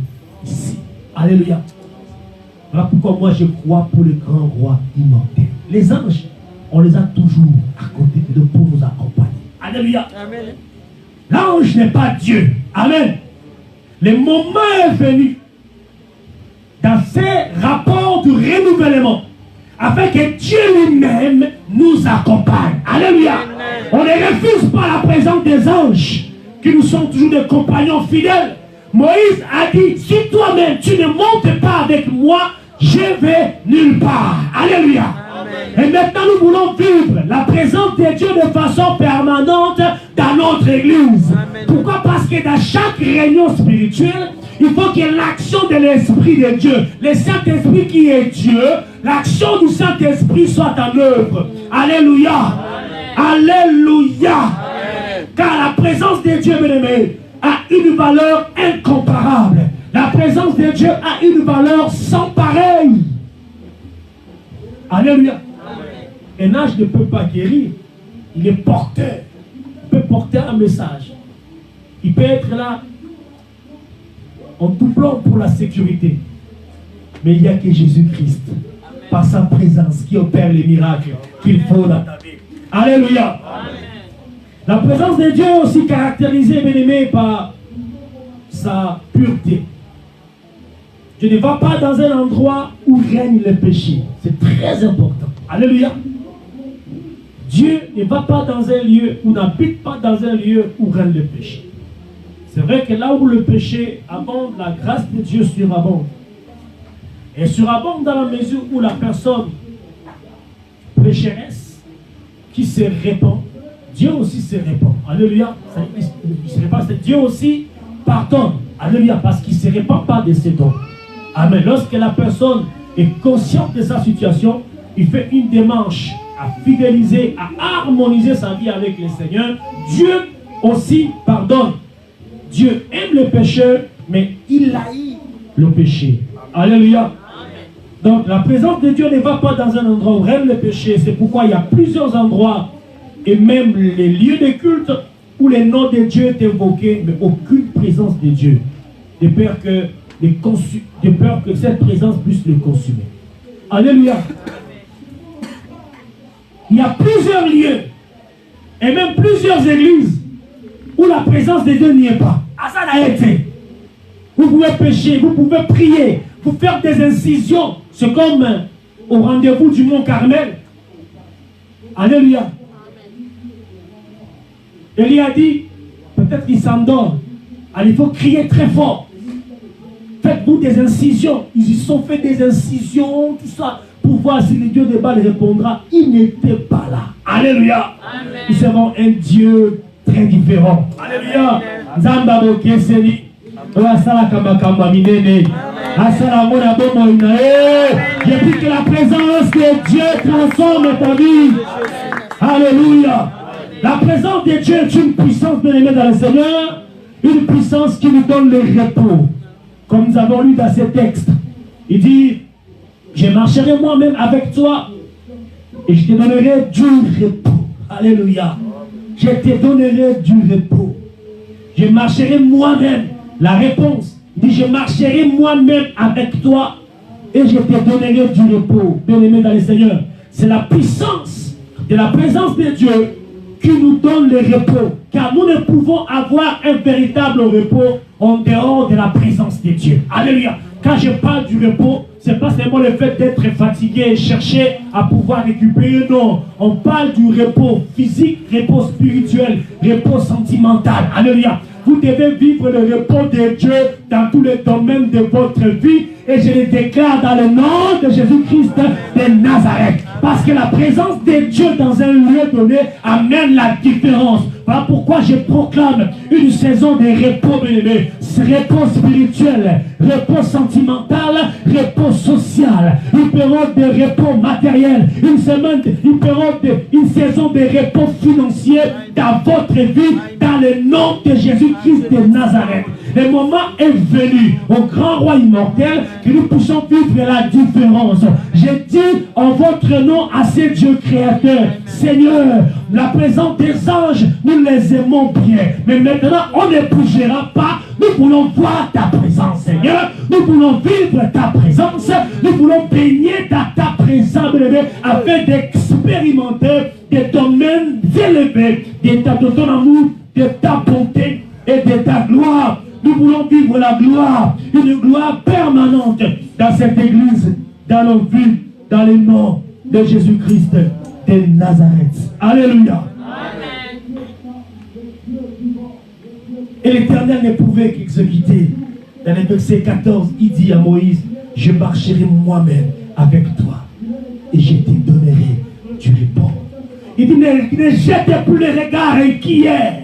ici. Alléluia. Voilà pourquoi moi je crois pour le grand roi immortel. Les anges, on les a toujours à côté de nous pour nous accompagner. Alléluia. Amen. L'ange n'est pas Dieu. Amen. Le moment est venu dans ces rapports de renouvellement afin que Dieu lui-même nous accompagne. Alléluia. Amen. On ne refuse pas la présence des anges qui nous sont toujours des compagnons fidèles. Moïse a dit, si toi-même tu ne montes pas avec moi, je vais nulle part. Alléluia. Amen. Et maintenant nous voulons vivre la présence de Dieu de façon permanente dans notre église. Amen. Pourquoi? Parce que dans chaque réunion spirituelle, il faut que l'action de l'Esprit de Dieu, le Saint-Esprit qui est Dieu, l'action du Saint-Esprit soit en œuvre. Alléluia. Amen. Alléluia. Amen. Car la présence de Dieu, bien-aimé, a une valeur incomparable. La présence de Dieu a une valeur sans pareille. Alléluia. Amen. Un ange ne peut pas guérir. Il est porteur. Il peut porter un message. Il peut être là en doublant pour la sécurité. Mais il n'y a que Jésus-Christ, par sa présence, qui opère les miracles qu'il faut dans ta vie. Alléluia. Amen. La présence de Dieu est aussi caractérisée, bien-aimé, par sa pureté. Dieu ne va pas dans un endroit où règne le péché. C'est très important. Alléluia. Dieu ne va pas dans un lieu, ou n'habite pas dans un lieu où règne le péché. C'est vrai que là où le péché abonde, la grâce de Dieu surabonde. Et surabonde dans la mesure où la personne pécheresse qui se répand, Dieu aussi se répand. Alléluia. Il se répand, c'est Dieu aussi pardonne. Alléluia. Parce qu'il ne se répand pas de ses dons. Amen. Lorsque la personne est consciente de sa situation, il fait une démarche à fidéliser, à harmoniser sa vie avec le Seigneur. Dieu aussi pardonne. Dieu aime le pécheur, mais il haït le péché. Alléluia. Donc la présence de Dieu ne va pas dans un endroit où règne le péché. C'est pourquoi il y a plusieurs endroits et même les lieux de culte où le nom de Dieu est invoqué, mais aucune présence de Dieu. De peur que cette présence puisse le consumer. Alléluia. Il y a plusieurs lieux Et même plusieurs églises où la présence de Dieu n'y est pas. À ça n'a été. Vous pouvez pécher, vous pouvez prier, vous faire des incisions. C'est comme au rendez-vous du Mont Carmel. Alléluia. Élie a dit, peut-être qu'il s'endort. Alors il faut crier très fort. Faites-vous des incisions. Ils y sont fait des incisions, tout ça, pour voir si le Dieu de Baal répondra. Il n'était pas là. Alléluia. Amen. Nous avons un Dieu très différent. Alléluia. Zamba Bokeseli. J'ai dit que la présence de Dieu transforme ta vie. Alléluia. La présence de Dieu est une puissance, bien-aimée dans le Seigneur, une puissance qui nous donne le repos. Comme nous avons lu dans ce texte, il dit, je marcherai moi-même avec toi et je te donnerai du repos. Alléluia. Je te donnerai du repos. Je marcherai moi-même. La réponse, il dit, je marcherai moi-même avec toi et je te donnerai du repos. Bien-aimé dans le Seigneur, c'est la puissance de la présence de Dieu qui nous donne le repos. Car nous ne pouvons avoir un véritable repos en dehors de la présence de Dieu. Alléluia. Quand je parle du repos, ce n'est pas seulement le fait d'être fatigué et chercher à pouvoir récupérer. Non. On parle du repos physique, repos spirituel, repos sentimental. Alléluia. Vous devez vivre le repos de Dieu dans tous les domaines de votre vie. Et je le déclare dans le nom de Jésus-Christ de Nazareth. Parce que la présence de Dieu dans un lieu donné amène la différence. Voilà pourquoi je proclame une saison de repos, bien-aimé. Repos spirituel, repos sentimental, repos social, une période de repos matériel, une saison de repos financier dans votre vie, dans le nom de Jésus-Christ de Nazareth. Le moment est venu au grand roi immortel que nous puissions vivre la différence. J'ai dit en votre nom à ces dieux créateurs, Seigneur, la présence des anges, nous les aimons bien. Mais maintenant, on ne bougera pas. Nous voulons voir ta présence, Seigneur. Nous voulons vivre ta présence. Nous voulons baigner dans ta présence, afin d'expérimenter des domaines élevés de ton amour, de ta bonté et de ta gloire. Nous voulons vivre la gloire, une gloire permanente dans cette église, dans nos vies, dans le nom de Jésus-Christ de Nazareth. Alléluia. Amen. Et l'Éternel ne pouvait qu'exécuter. Dans le verset 14, il dit à Moïse, je marcherai moi-même avec toi et je te donnerai du repos. Il dit, ne jette plus le regard inquiet.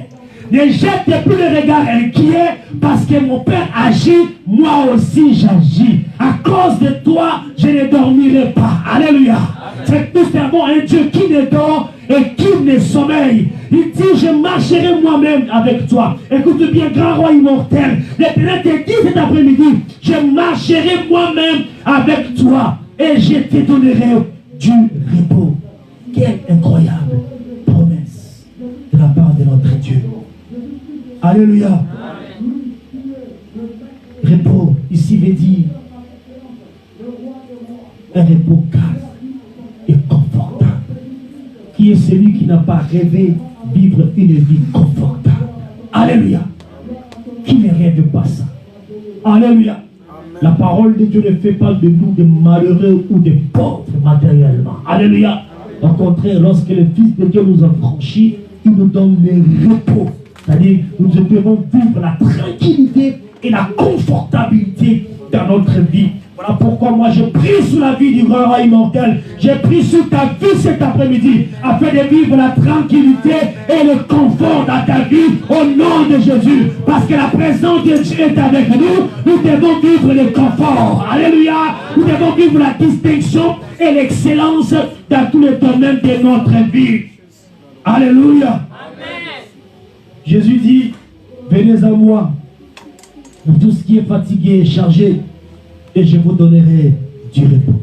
Ne jette plus le regard inquiet parce que mon Père agit, moi aussi j'agis. À cause de toi, je ne dormirai pas. Alléluia. C'est que nous servons un Dieu qui ne dort et qui ne sommeille. Il dit, je marcherai moi-même avec toi. Écoute bien, grand roi immortel. L'Éternel te dit cet après-midi, je marcherai moi-même avec toi et je te donnerai du repos. Quelle incroyable promesse de la part de notre Dieu. Alléluia. Amen. Repos, ici veut dire un repos calme et confortable. Qui est celui qui n'a pas rêvé vivre une vie confortable? Alléluia. Qui ne rêve pas ça? Alléluia. Amen. La parole de Dieu ne fait pas de nous des malheureux ou des pauvres matériellement. Alléluia. Au contraire, lorsque le Fils de Dieu nous a franchis, il nous donne le repos. C'est-à-dire, nous devons vivre la tranquillité et la confortabilité dans notre vie. Voilà pourquoi moi je prie sur la vie du grand roi immortel. J'ai pris sur ta vie cet après-midi afin de vivre la tranquillité et le confort dans ta vie au nom de Jésus. Parce que la présence de Dieu est avec nous. Nous devons vivre le confort. Alléluia. Nous devons vivre la distinction et l'excellence dans tous les domaines de notre vie. Alléluia. Jésus dit, venez à moi, vous tous qui êtes fatigués et chargés, et je vous donnerai du repos.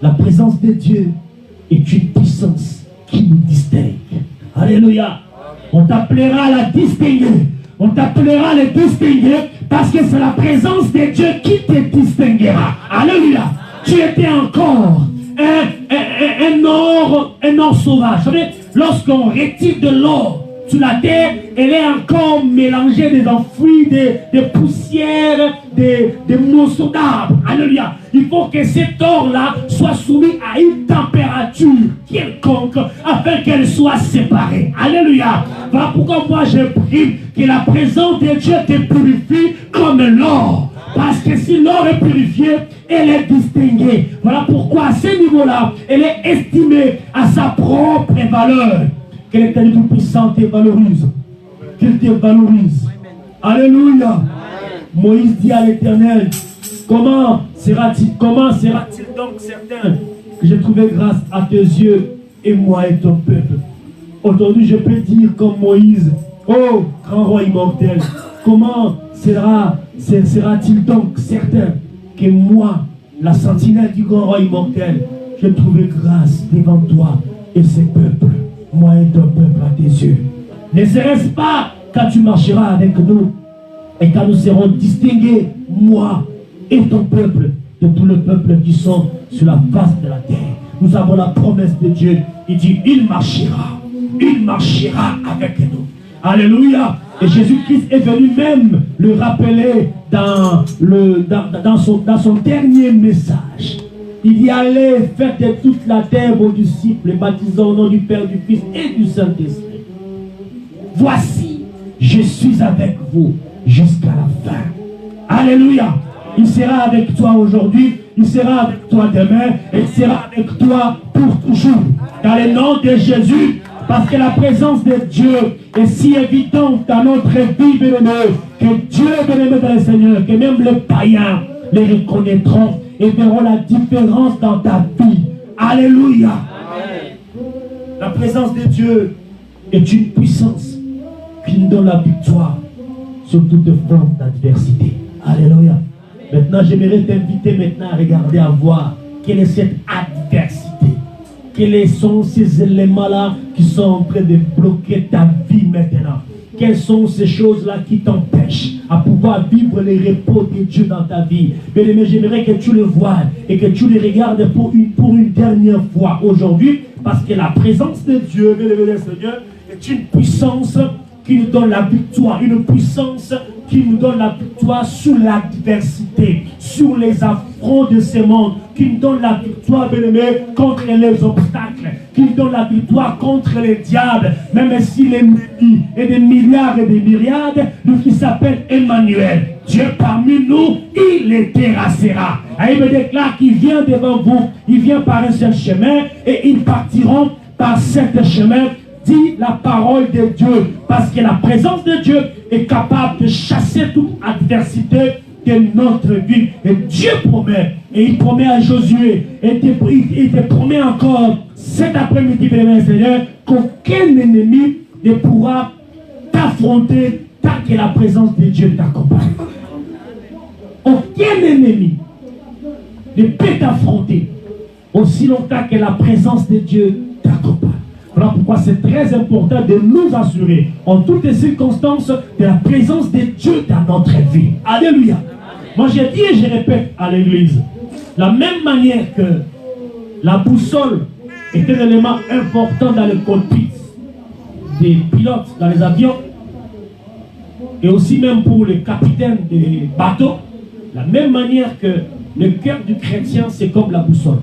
La présence de Dieu est une puissance qui nous distingue. Alléluia. On t'appellera la distinguer. On t'appellera le distinguer parce que c'est la présence de Dieu qui te distinguera. Alléluia. Tu étais encore un or sauvage. Lorsqu'on retire de l'or sur la terre, elle est encore mélangée, des enfouis, des poussières, des morceaux d'arbres. Alléluia. Il faut que cet or-là soit soumis à une température quelconque afin qu'elle soit séparée. Alléluia. Voilà pourquoi moi je prie que la présence de Dieu te purifie comme l'or. Parce que si l'or est purifié, elle est distinguée. Voilà pourquoi à ce niveau-là, elle est estimée à sa propre valeur. Que l'Éternel Tout-Puissant te valorise. Qu'il te valorise. Alléluia. Moïse dit à l'Éternel, comment sera-t-il donc certain que j'ai trouvé grâce à tes yeux et moi et ton peuple? Aujourd'hui, je peux dire comme Moïse, oh, grand roi immortel, comment sera-t-il donc certain que moi, la sentinelle du grand roi immortel, j'ai trouvé grâce devant toi et ces peuples, moi et ton peuple à tes yeux? Ne serait-ce pas quand tu marcheras avec nous et quand nous serons distingués, moi et ton peuple, de tous les peuples qui sont sur la face de la terre? Nous avons la promesse de Dieu. Il dit, il marchera avec nous. Alléluia. Et Jésus-Christ est venu même le rappeler dans son dernier message. Il dit, allez, faites de toute la terre vos disciples, baptisant au nom du Père, du Fils et du Saint-Esprit. Voici, je suis avec vous jusqu'à la fin. Alléluia. Il sera avec toi aujourd'hui, il sera avec toi demain, et il sera avec toi pour toujours. Dans le nom de Jésus, parce que la présence de Dieu est si évidente dans notre vie, bien-aimé, que Dieu est bien-aimé dans le Seigneur, que même les païens les reconnaîtront et verront la différence dans ta vie. Alléluia. Amen. La présence de Dieu est une puissance qui nous donne la victoire sur toute forme d'adversité. Alléluia. Maintenant, j'aimerais t'inviter maintenant à regarder, à voir quelle est cette adversité. Quels sont ces éléments-là qui sont en train de bloquer ta vie maintenant? Quelles sont ces choses-là qui t'empêchent à pouvoir vivre les repos de Dieu dans ta vie? Mais j'aimerais que tu le vois et que tu le regardes pour une dernière fois aujourd'hui, parce que la présence de Dieu, bien-aimé Seigneur, est une puissance qui nous donne la victoire, une puissance qui nous donne la victoire sur l'adversité, sur les affronts de ce monde, qui nous donne la victoire, bien-aimé, contre les obstacles, qui nous donne la victoire contre les diables, même si l'ennemi est des milliards et des myriades, lui qui s'appelle Emmanuel, Dieu parmi nous, il les terrassera. Et il me déclare qu'il vient devant vous, il vient par un seul chemin, et ils partiront par cet chemin, dit la parole de Dieu, parce que la présence de Dieu est capable de chasser toute adversité de notre vie. Et Dieu promet, et il promet à Josué, et il te promet encore cet après-midi, bien Seigneur, qu'aucun ennemi ne pourra t'affronter tant que la présence de Dieu t'accompagne. Aucun ennemi ne peut t'affronter aussi longtemps que la présence de Dieu t'accompagne. Voilà pourquoi c'est très important de nous assurer en toutes les circonstances de la présence de Dieu dans notre vie. Alléluia. Moi j'ai dit et je répète à l'église, la même manière que la boussole est un élément important dans le cockpit des pilotes dans les avions, et aussi même pour les capitaines des bateaux, la même manière que le cœur du chrétien c'est comme la boussole.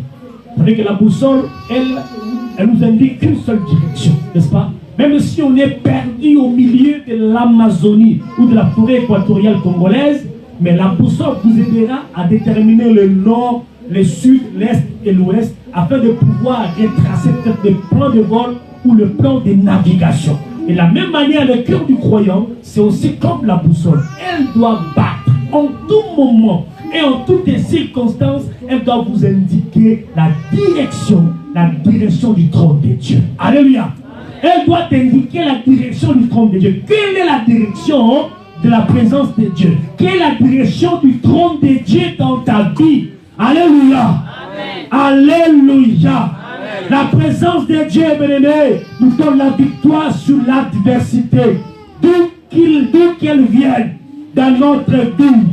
Vous savez que la boussole, elle nous indique qu'une seule direction, n'est-ce pas? Même si on est perdu au milieu de l'Amazonie ou de la forêt équatoriale congolaise, mais la boussole vous aidera à déterminer le nord, le sud, l'est et l'ouest, afin de pouvoir retracer peut-être le plan de vol ou le plan de navigation. Et de la même manière, le cœur du croyant, c'est aussi comme la boussole. Elle doit battre en tout moment et en toutes les circonstances, elle doit vous indiquer la direction du trône de Dieu. Alléluia. Elle doit indiquer la direction du trône de Dieu. Quelle est la direction de la présence de Dieu? Quelle est la direction du trône de Dieu dans ta vie? Alléluia. Amen. Alléluia. Amen. La présence de Dieu, bien-aimé, nous donne la victoire sur l'adversité. D'où qu'elle vienne dans notre vie.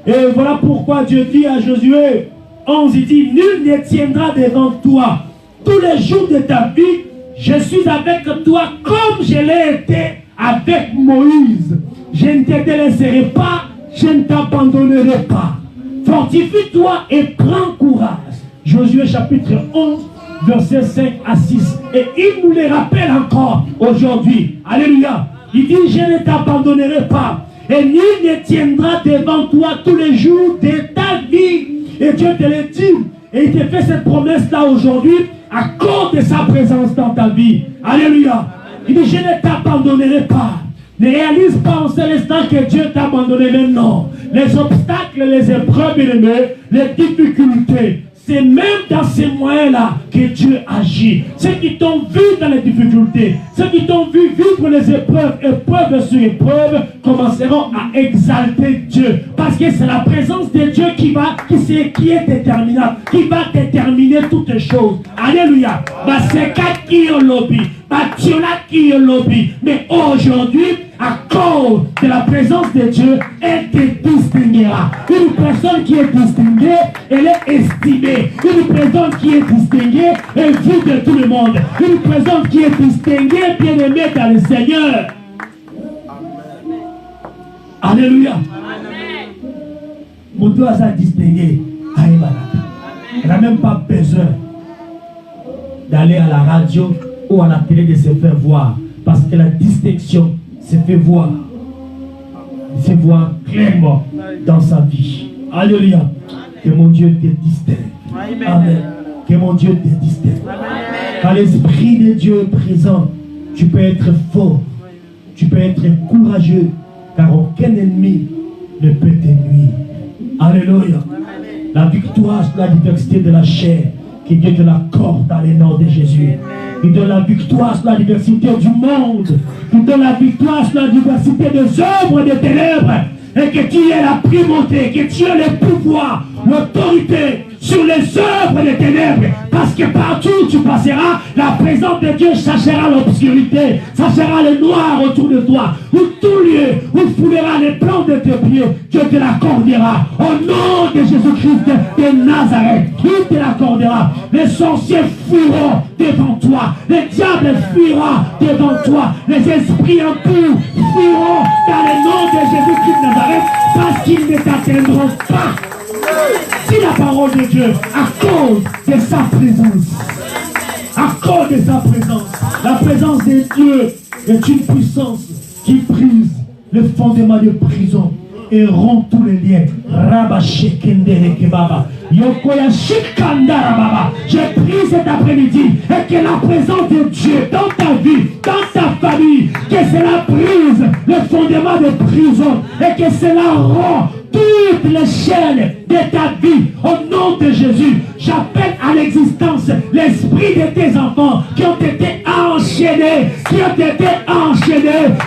Et voilà pourquoi Dieu dit à Josué 11, il dit, nul ne tiendra devant toi tous les jours de ta vie, Je suis avec toi comme je l'ai été avec Moïse. Je ne te délaisserai pas, je ne t'abandonnerai pas. Fortifie-toi et prends courage. Josué chapitre 11, versets 5 à 6. Et il nous les rappelle encore aujourd'hui. Alléluia. Il dit, je ne t'abandonnerai pas. Et nul ne tiendra devant toi tous les jours de ta vie. Et Dieu te le dit. Et il te fait cette promesse-là aujourd'hui à cause de sa présence dans ta vie. Alléluia. Il dit, je ne t'abandonnerai pas. Ne réalise pas en seul instant que Dieu t'a abandonné. Mais non. Les obstacles, les épreuves, les difficultés, c'est même dans ces moyens-là que Dieu agit. Ceux qui t'ont vu dans les difficultés, ceux qui t'ont vu vivre les épreuves, épreuve sur épreuve, commenceront à exalter Dieu. Parce que c'est la présence de Dieu qui est déterminante, qui va déterminer toutes choses. Alléluia. C'est qui au lobby. Qui est lobby. Mais aujourd'hui, à cause de la présence de Dieu, elle te distinguera. Une personne qui est distinguée, elle est estimée. Une personne qui est distinguée est vue de tout le monde. Une personne qui est distinguée, bien aimée dans le Seigneur. Alléluia. Mon Dieu a distingué. Elle n'a même pas besoin d'aller à la radio ou à la télé de se faire voir. Parce que la distinction se fait voir. Se voit clairement dans sa vie. Alléluia. Que mon Dieu te distingue. Amen. Que mon Dieu te distingue. Quand l'Esprit de Dieu est présent, tu peux être fort. Tu peux être courageux. Car aucun ennemi ne peut te nuire. Alléluia. La victoire sur la diversité de la chair, que Dieu te l'accorde dans les noms de Jésus. Il donne la victoire sur la diversité du monde. Il donne la victoire sur la diversité des œuvres des ténèbres. Et que tu aies la primauté, que tu aies le pouvoir, l'autorité sur les œuvres des ténèbres. Parce que partout où tu passeras, la présence de Dieu chachera l'obscurité, chachera le noir autour de toi. Où tout lieu, où foulera les plans de tes pieds, Dieu te l'accordera. Au nom de Jésus-Christ de Nazareth, il te l'accordera. Les sorciers fuiront devant toi. Les diables fuiront devant toi. Les esprits impurs fuiront dans le nom de Jésus-Christ de Nazareth parce qu'ils ne t'atteindront pas. Si la parole de Dieu, à cause de sa présence, à cause de sa présence, la présence de Dieu est une puissance qui brise le fondement de prison et rompt tous les liens. Je prie cet après-midi et que la présence de Dieu dans ta vie, dans ta famille, que cela brise le fondement de prison et que cela rompt toutes les chaînes de ta vie. Au nom de Jésus, j'appelle à l'existence l'esprit de tes enfants qui ont été enchaînés,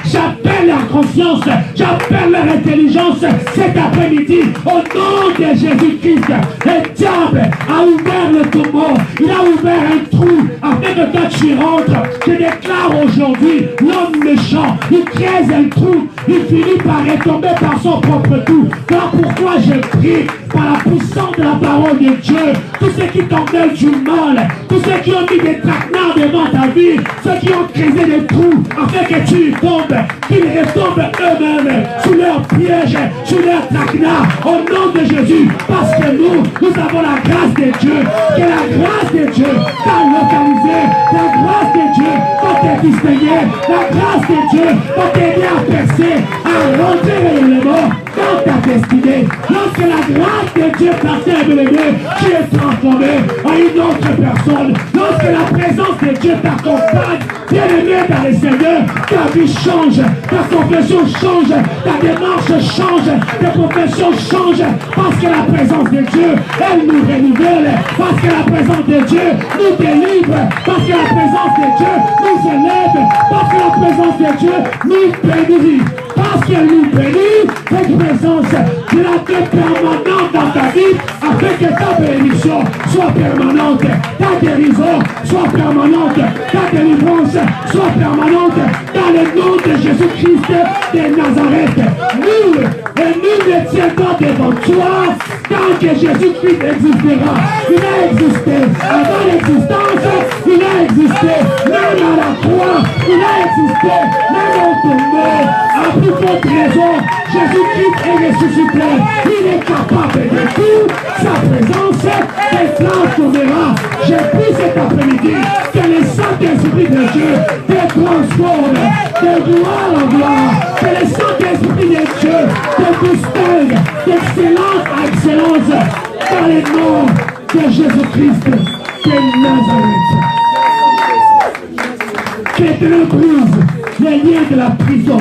J'appelle leur conscience, j'appelle leur intelligence cet après-midi. Au nom de Jésus-Christ, le diable a ouvert le tombeau, il a ouvert un trou afin que quand tu rentres, je déclare aujourd'hui l'homme méchant, il creuse un trou, il finit par retomber par son propre trou. Voilà pourquoi je prie par la puissance de la parole de Dieu, tous ceux qui t'en veulent du mal, tous ceux qui ont mis des traquenards devant ta vie, ceux qui ont creusé des trous afin que tu y tombes, qu'ils retombent eux-mêmes sous leurs pièges, sous leurs traquenards, au nom de Jésus, parce que nous avons la grâce de Dieu, que la grâce de Dieu t'a localisé, la grâce de Dieu va te distinguer, la grâce de Dieu va t'aider à percer, à rentrer réellement dans ta destinée. Lorsque la grâce de Dieu t'atteint, bien-aimé, tu es transformé en une autre personne. Lorsque la présence de Dieu t'accompagne, bien-aimé dans le Seigneur, ta vie change, ta confession change, ta démarche change, ta profession change, parce que la présence de Dieu, elle nous renouvelle, parce que la présence de Dieu nous délivre, parce que la présence de Dieu nous élève, parce que la présence de Dieu nous bénit, parce qu'elle nous bénit, cette présence sera permanente dans ta vie, afin que ta bénédiction soit permanente, ta guérison soit permanente, ta délivrance soit permanente, dans le nom de Jésus-Christ de Nazareth. Nul il ne tient pas devant toi. Tant que Jésus-Christ existera, il a existé. Avant l'existence, il a existé. Même à la croix, il a existé. Même au tombeau, à plus forte raison, Jésus-Christ est ressuscité. Il est capable de tout. Sa présence te transformera. J'ai pris cet après-midi que le Saint-Esprit de Dieu te transforme de gloire en gloire. Que le Saint-Esprit de Dieu te distingue d'excellence à excellence dans le nom de Jésus-Christ de Nazareth. Que Dieu brise les liens de la prison.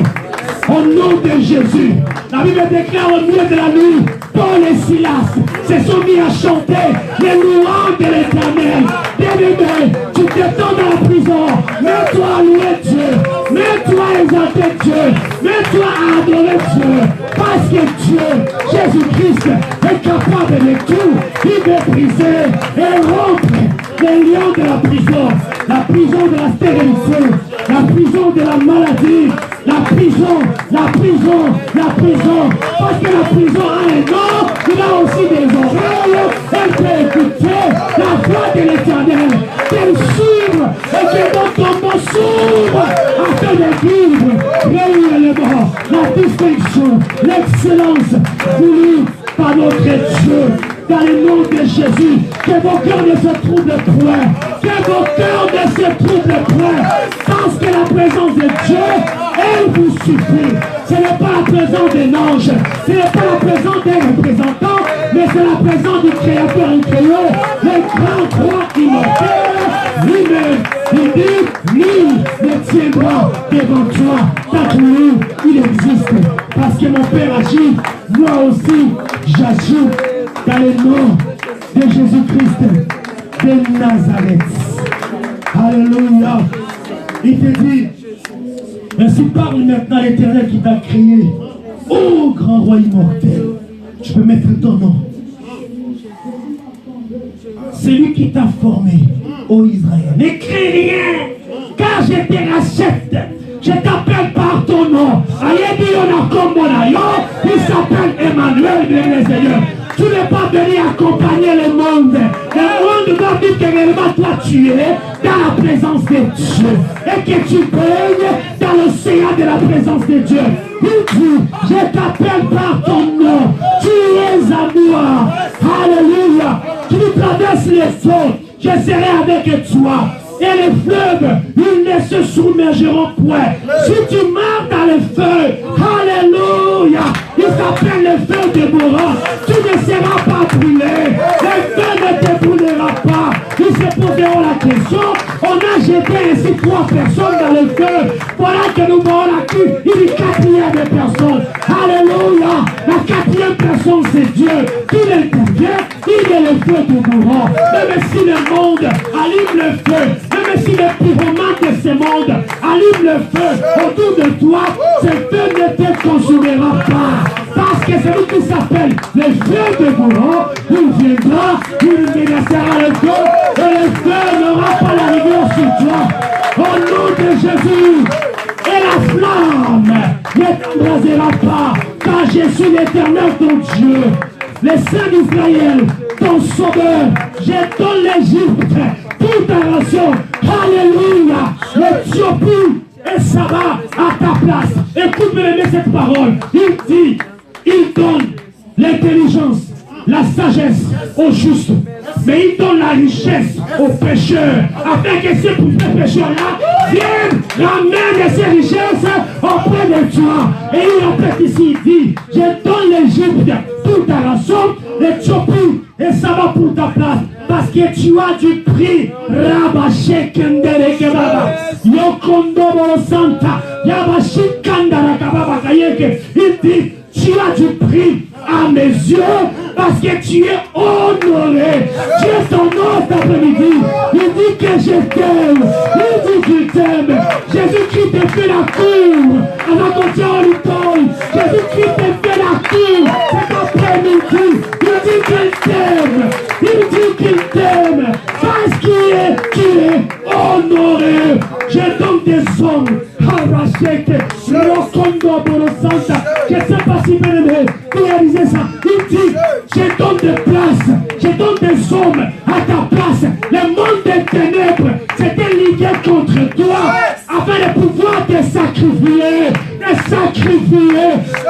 Au nom de Jésus. La Bible déclare au milieu de la nuit, Paul et Silas se sont mis à chanter les louanges de l'Éternel. Bien-aimé, tu t'étends dans la prison. Mets-toi à louer Dieu. Mets-toi à exalter Dieu. Mets-toi à adorer Dieu. Parce que Dieu, Jésus-Christ, est capable de tout. Il veut briser et rompre les liens de la prison. La prison de la stérilité. La prison de la maladie. La prison, la prison, la prison. Parce que la prison a un nom, il a aussi des oreilles. Elle peut écouter la voix de l'Éternel. Qu'elle s'ouvre et que dans ton mot s'ouvre afin de vivre réellement la distinction, l'excellence voulue par notre Dieu. Dans le nom de Jésus, que vos cœurs ne se troublent point. Que vos cœurs ne se troublent point. Parce que la présence de Dieu, elle vous suffit. Ce n'est pas la présence d'un ange. Ce n'est pas la présence d'un représentant. Mais c'est la présence du Créateur incréé. Le grand roi immortel. Lui-même, il dit, nul ne tiendra devant toi. Tant que lui, il existe. Parce que mon Père agit, moi aussi, j'agis. Dans le nom de Jésus-Christ de Nazareth. Alléluia. Il te dit, ainsi parle maintenant l'Éternel qui t'a créé. Ô grand roi immortel, tu peux mettre ton nom. C'est lui qui t'a formé, ô Israël. N'écris rien, car je te rachète. Je t'appelle par ton nom. Il s'appelle Emmanuel, bien Seigneur. Tu n'es pas venu accompagner le monde. Le monde doit dire que réellement toi tu es dans la présence de Dieu. Et que tu baignes dans l'océan de la présence de Dieu. Il dit, je t'appelle par ton nom. Tu es à moi. Alléluia. Tu traverses les eaux. Je serai avec toi. Et les fleuves, ils ne se submergeront point. Si tu marches dans le feu, alléluia, il s'appelle le feu dévorant. Tu ne seras pas brûlé. Le feu ne te brûlera pas. Ils se poseront la question. On a jeté ainsi 3 personnes dans le feu. Voilà que nous voyons la queue. Il y a 4e personne. Alléluia. La 4e personne, c'est Dieu. Il intervient. Il est le feu dévorant. Même si le monde allume le feu, même si le pyromanes de ce monde allume le feu autour de toi, ce feu ne te consumera pas. Parce que celui qui s'appelle le feu dévorant, il viendra, il menacera le feu, et le feu n'aura pas la rigueur sur toi. Au nom de Jésus, et la flamme ne t'embrasera pas, car je suis l'Éternel ton Dieu. Le Saint d'Israël, ton sauveur, je donne l'Égypte pour ta ration. Alléluia. L'Éthiopie et Saba à ta place. Écoute-moi cette parole. Il dit, il donne l'intelligence, la sagesse aux justes, mais il donne la richesse aux pécheurs, afin que ces pécheurs-là viennent, ramènent ces richesses auprès de toi. Et il répète ici, il dit, je donne l'Égypte pour ta rançon, l'Éthiopie et ça va pour ta place, parce que tu as du prix. Rabaché Kendere Kebaba, Yokondo Santa, Yabashi Kandara Kababa Kayeke. Il dit, tu as du prix à mes yeux, parce que tu es honoré. Tu es ton nom cet après-midi. Il dit que je t'aime. Il dit qu'il t'aime. Jésus-Christ te fait la cour. Avant qu'on tient en l'école, Jésus-Christ te fait la cour cet après-midi. Il dit qu'il t'aime. Il dit qu'il t'aime. Parce qu'il est honoré. Je donne des hommes. Je ne sais pas si bien aimé, tu es dit, je donne de place, je donne des hommes à ta place. Le monde des ténèbres s'était ligué contre toi afin de pouvoir te sacrifier,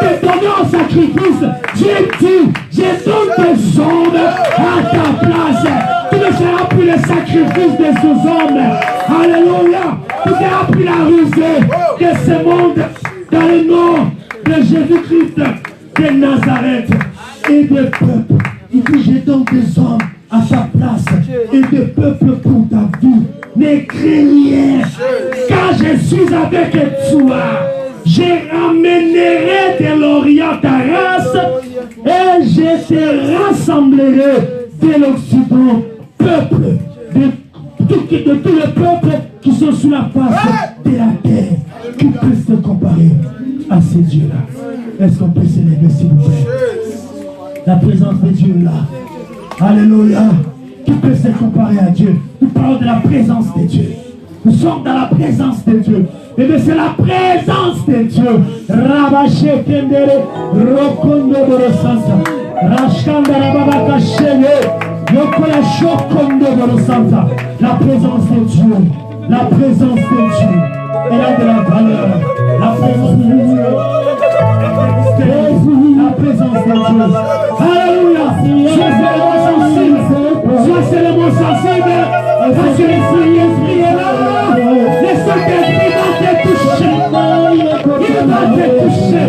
te donner en sacrifice. Dieu dit, je donne des hommes à ta place. Tu ne seras plus le sacrifice de ces hommes. Alléluia. Tu ne seras plus la rusée de ce monde dans le nom de Jésus-Christ de Nazareth et de peuple. Il dit, je donne des hommes à ta place et de peuple pour ta vie. Ne crains rien, car je suis avec toi. Je ramènerai de l'Orient ta race et je te rassemblerai de l'Occident, peuple, de tous les peuples qui sont sur la face de la terre. Qui peut se comparer à ces dieux-là? Est-ce qu'on peut s'élever, s'il vous plaît? La présence de Dieu là. Alléluia. Qui peut se comparer à Dieu? Nous parlons de la présence de Dieu. Nous sommes dans la présence de Dieu. Et bien c'est la présence de Dieu. Rabaché Kendere, Rokondo Borosanta, Rashkanda Rababaka Shele, Yokoya Shokondo Borosanta. La présence de Dieu. La présence de Dieu. Elle a de la valeur. La présence de Dieu. La présence de Dieu. Alléluia. Sois seulement sensible. Sois seulement sensible. Parce que l'esprit est là. Le Saint-Esprit va te toucher. Il va te toucher.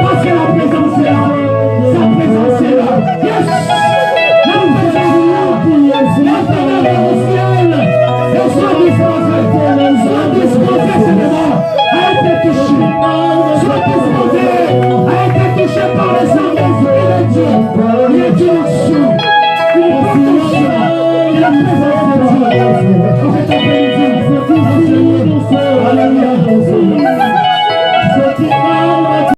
Parce que la présence est là. Sa présence est là. Yes. La présence est là. L'Éternel est au ciel. Et sois disposé. Sois disposé seulement à être touché. Sois disposé à être touché par les hommes de Dieu. Il est une option.